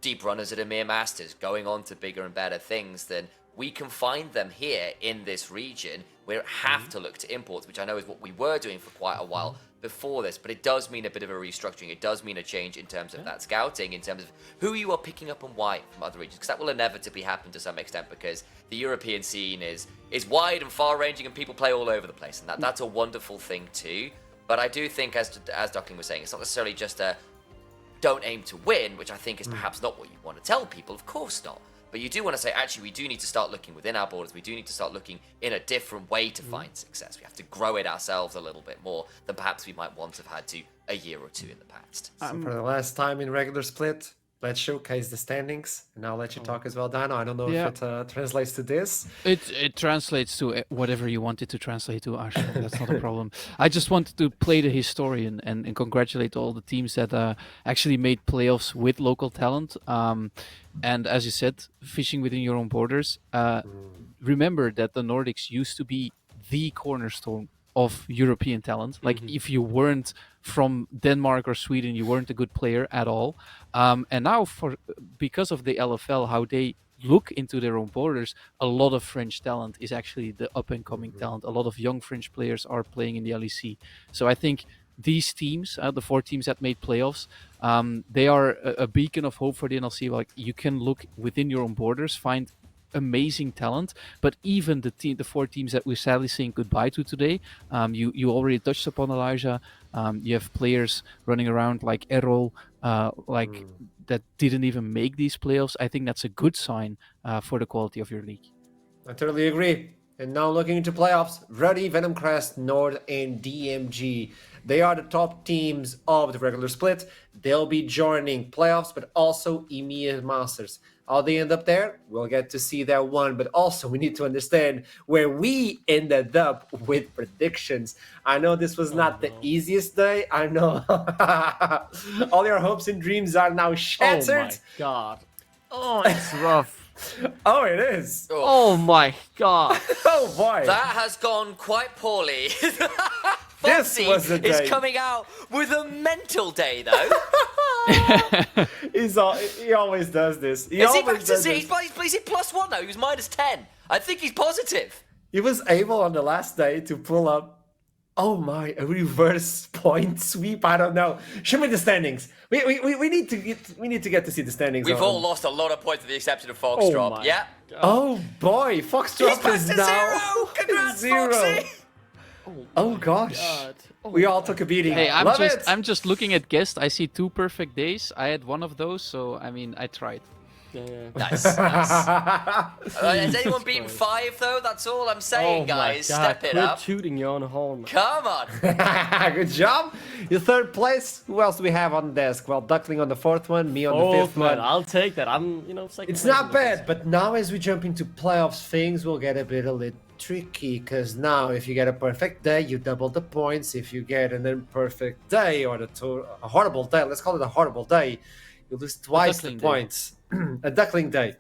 deep runners at EMEA Masters, going on to bigger and better things, then we can find them here in this region. We don't have to look to imports, which I know is what we were doing for quite a while before this, but it does mean a bit of a restructuring. It does mean a change in terms of that scouting, in terms of who you are picking up and why from other regions, because that will inevitably happen to some extent, because the European scene is wide and far-ranging, and people play all over the place, and that's a wonderful thing too. But I do think, as Duckling was saying, it's not necessarily just a don't aim to win, which I think is perhaps not what you want to tell people. Of course not. But you do want to say, actually, we do need to start looking within our borders. We do need to start looking in a different way to find success. We have to grow it ourselves a little bit more than perhaps we might once have had to a year or two in the past. So for the last time in regular split, let's showcase the standings, and I'll let you talk as well, Dino. I don't know if it translates to this. It translates to whatever you want it to translate to, Ash. That's not a problem. I just wanted to play the historian and congratulate all the teams that actually made playoffs with local talent. And as you said, fishing within your own borders. Remember that the Nordics used to be the cornerstone of European talent. Like if you weren't from Denmark or Sweden, you weren't a good player at all. And now because of the LFL, how they look into their own borders, a lot of French talent is actually the up and coming talent. A lot of young French players are playing in the LEC. So I think these teams, the 4 teams that made playoffs, they are a beacon of hope for the NLC. Like, you can look within your own borders, find amazing talent, but even the 4 teams that we're sadly saying goodbye to today, you already touched upon, Elijah. You have players running around like Errol, that didn't even make these playoffs. I think that's a good sign for the quality of your league. I totally agree. And now looking into playoffs, Ruddy, Venomcrest, Nord, and DMG. They are the top teams of the regular split. They'll be joining playoffs, but also EMEA Masters. How they end up there, we'll get to see that one. But also, we need to understand where we ended up with predictions. I know this was not the easiest day. I know all your hopes and dreams are now shattered. Oh my god. Oh, it's rough. Oh, it is. Oh my god. Oh boy. That has gone quite poorly. This was the day. Is coming out with a mental day, though. He always does this. Is he back to zero? He's +1 now. He was -10. I think he's positive. He was able on the last day to pull up, a reverse point sweep. I don't know. Show me the standings. We need to get to see the standings. We've all lost a lot of points with the exception of Foxtrot. Yeah. Oh boy, Foxtrot is now zero. Congrats, zero. Foxy. Oh gosh. We all took a beating. Hey, Love it. I'm just looking at guest. I see 2 perfect days. I had one of those, so I mean, I tried. Nice. Has anyone beaten 5 though? That's all I'm saying, guys. Step it up. Quit shooting your own horn. Come on. Good job. Your 3rd place. Who else do we have on the desk? Well, Duckling on the 4th one, me on the 5th one. I'll take that. I'm, second. It's not bad, but now as we jump into playoffs, things will get a bit tricky, because now if you get a perfect day, you double the points. If you get an imperfect day or a horrible day, let's call it a horrible day, you lose twice the points. A Duckling day.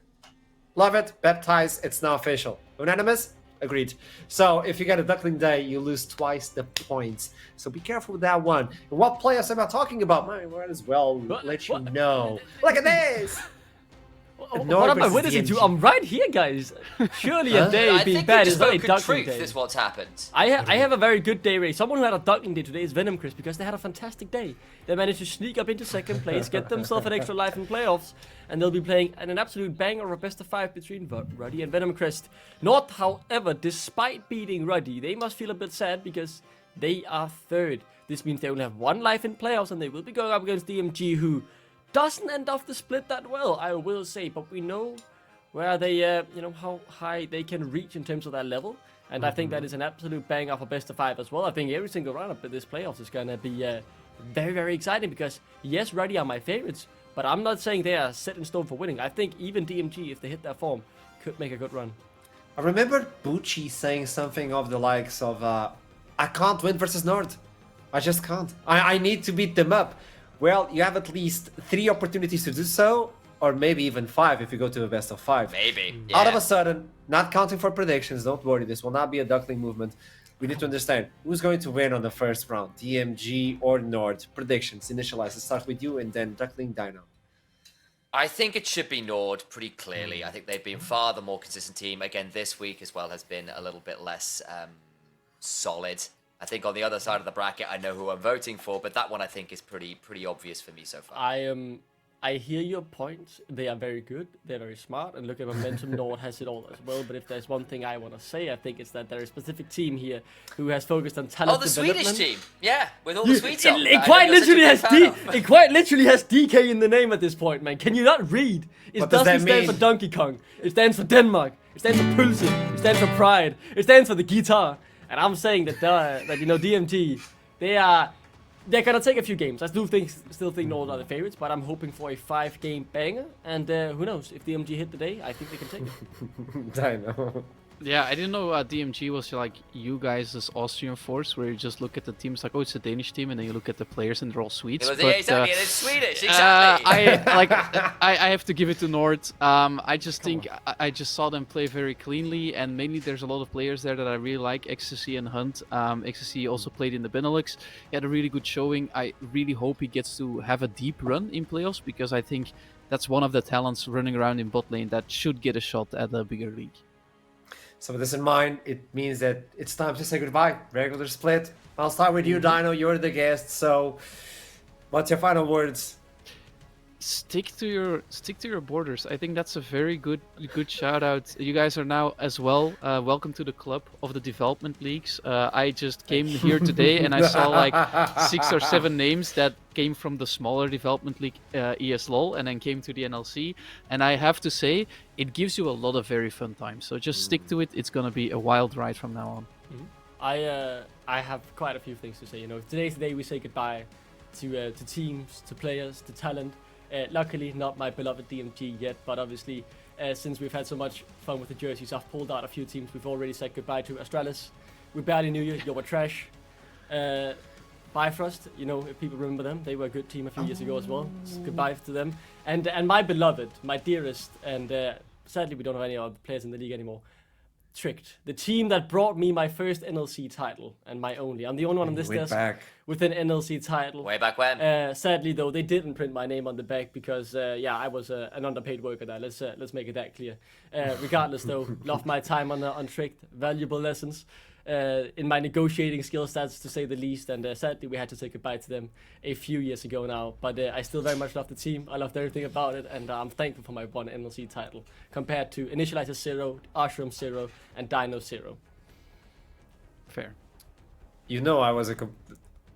Love it. Baptized. It's now official. Unanimous? Agreed. So if you get a Duckling day, you lose twice the points. So be careful with that one. And what players am I talking about? Might as well let you know. Look at this! What am I witnessing to? I'm right here, guys. Surely a day being bad is not a Duckling day. Is what's happened. I have a very good day, Ray. Someone who had a Duckling day today is Venomcrest, because they had a fantastic day. They managed to sneak up into 2nd place, get themselves an extra life in playoffs, and they'll be playing an absolute banger of best of 5 between Ruddy and Venomcrest. Not, however, despite beating Ruddy, they must feel a bit sad because they are 3rd. This means they only have 1 life in playoffs, and they will be going up against DMG, who doesn't end off the split that well, I will say, but we know where they, how high they can reach in terms of that level, and I think that is an absolute banger for best of 5 as well. I think every single round of this playoffs is going to be very, very exciting, because yes, Ruddy are my favorites, but I'm not saying they are set in stone for winning. I think even DMG, if they hit their form, could make a good run. I remember Bucci saying something of the likes of, I can't win versus Nord. I just can't. I need to beat them up. Well, you have at least 3 opportunities to do so, or maybe even 5 if you go to a best of 5. Maybe. Yeah. All of a sudden, not counting for predictions, don't worry, this will not be a Duckling movement. We need to understand who's going to win on the first round, DMG or Nord. Predictions, initialize. Let's start with you and then Duckling Dino. I think it should be Nord pretty clearly. I think they've been far the more consistent team. Again, this week as well has been a little bit less solid. I think on the other side of the bracket, I know who I'm voting for, but that one I think is pretty obvious for me so far. I hear your points. They are very good. They're very smart. And look at momentum. Nord has it all as well. But if there's one thing I want to say, I think it's that there is a specific team here who has focused on talent development. Swedish team. Yeah, with all the Swedes on. It quite literally has DK in the name at this point, man. Can you not read? It doesn't stand for Donkey Kong. It stands for Denmark. It stands for Pulse. It stands for Pride. It stands for the guitar. And I'm saying that DMG, they are they're gonna take a few games. I still think Nordic are the favorites, but I'm hoping for a 5-game banger. And who knows? If DMG hit the day, I think they can take it. I know. Yeah, I didn't know DMG was like you guys' Austrian force, where you just look at the teams like, oh, it's a Danish team, and then you look at the players and they're all Swedes. Yeah, exactly, and it's Swedish, exactly. I have to give it to Nord. I just think I just saw them play very cleanly, and mainly there's a lot of players there that I really like. Ecstasy and Hunt. Ecstasy also played in the Benelux. He had a really good showing. I really hope he gets to have a deep run in playoffs, because I think that's one of the talents running around in bot lane that should get a shot at a bigger league. So with this in mind, it means that it's time to say goodbye. Regular split. I'll start with you, Dino. You're the guest. So, what's your final words? Stick to your borders. I think that's a very good shout out. You guys are now as well. Welcome to the club of the development leagues. I just came here today and I saw like 6 or 7 names that came from the smaller development league ESLOL and then came to the NLC. And I have to say, it gives you a lot of very fun time. So just stick to it. It's gonna be a wild ride from now on. I have quite a few things to say. You know, today's the day we say goodbye to teams, to players, to talent. Luckily, not my beloved DMG yet, but obviously, since we've had so much fun with the jerseys, I've pulled out a few teams we've already said goodbye to. Astralis, we barely knew you, you were trash. Bifrost, you know, if people remember them, they were a good team a few years ago as well. So goodbye to them. And my beloved, my dearest, and sadly we don't have any other players in the league anymore, Tricked. The team that brought me my first NLC title, and my only. I'm the only one on this desk with an NLC title. Way back when. Sadly though, they didn't print my name on the back because I was an underpaid worker there. Let's make it that clear. Regardless though, loved my time on Tricked. Valuable lessons in my negotiating skill stats, to say the least. And sadly we had to say goodbye to them a few years ago now. But I still very much love the team. I loved everything about it, and I'm thankful for my one NLC title compared to Initializer 0, Ashram 0, and Dino 0. Fair. You know I was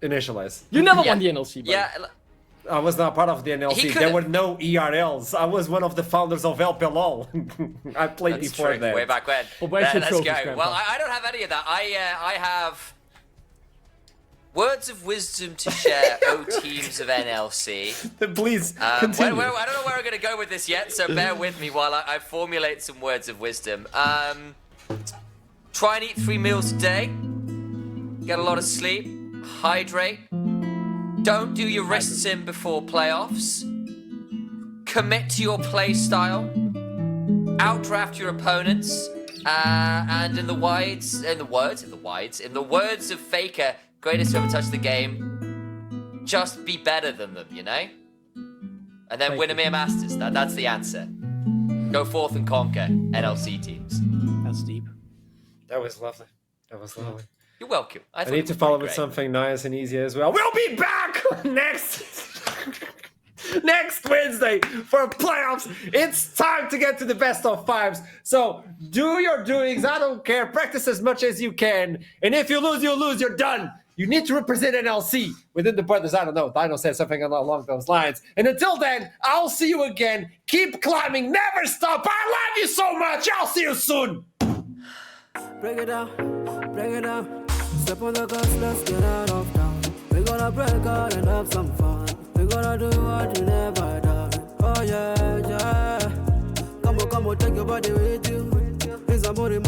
Initialize. You never won the NLC, buddy. Yeah. I was not part of the NLC. There were no ERLs. I was one of the founders of LPLOL. I played That's before true. that. Way back when. But where's your Let's trophies, go. Grandpa? Well, I don't have any of that. I have words of wisdom to share, O teams of NLC. Please, I continue. don't know where I'm going to go with this yet, so bear with me while I formulate some words of wisdom. Try and eat 3 meals a day. Get a lot of sleep. Hydrate. Don't do your wrist sim before playoffs. Commit to your play style. Outdraft your opponents. And in the words of Faker, greatest to ever touch the game, just be better than them, you know? And then win EMEA Masters. That's the answer. Go forth and conquer NLC teams. That's deep. That was lovely. You're welcome. I need to follow with something nice and easy as well. We'll be back next Wednesday for playoffs. It's time to get to the best of 5s. So do your doings. I don't care. Practice as much as you can. And if you lose, you're done. You need to represent NLC within the brothers. I don't know. Dino said something along those lines. And until then, I'll see you again. Keep climbing. Never stop. I love you so much. I'll see you soon. Break it down. Step on the gas, let's get out of town. We're gonna break out and have some fun. We're gonna do what you never done. Oh yeah. Come on, take your body with you. Bring some money.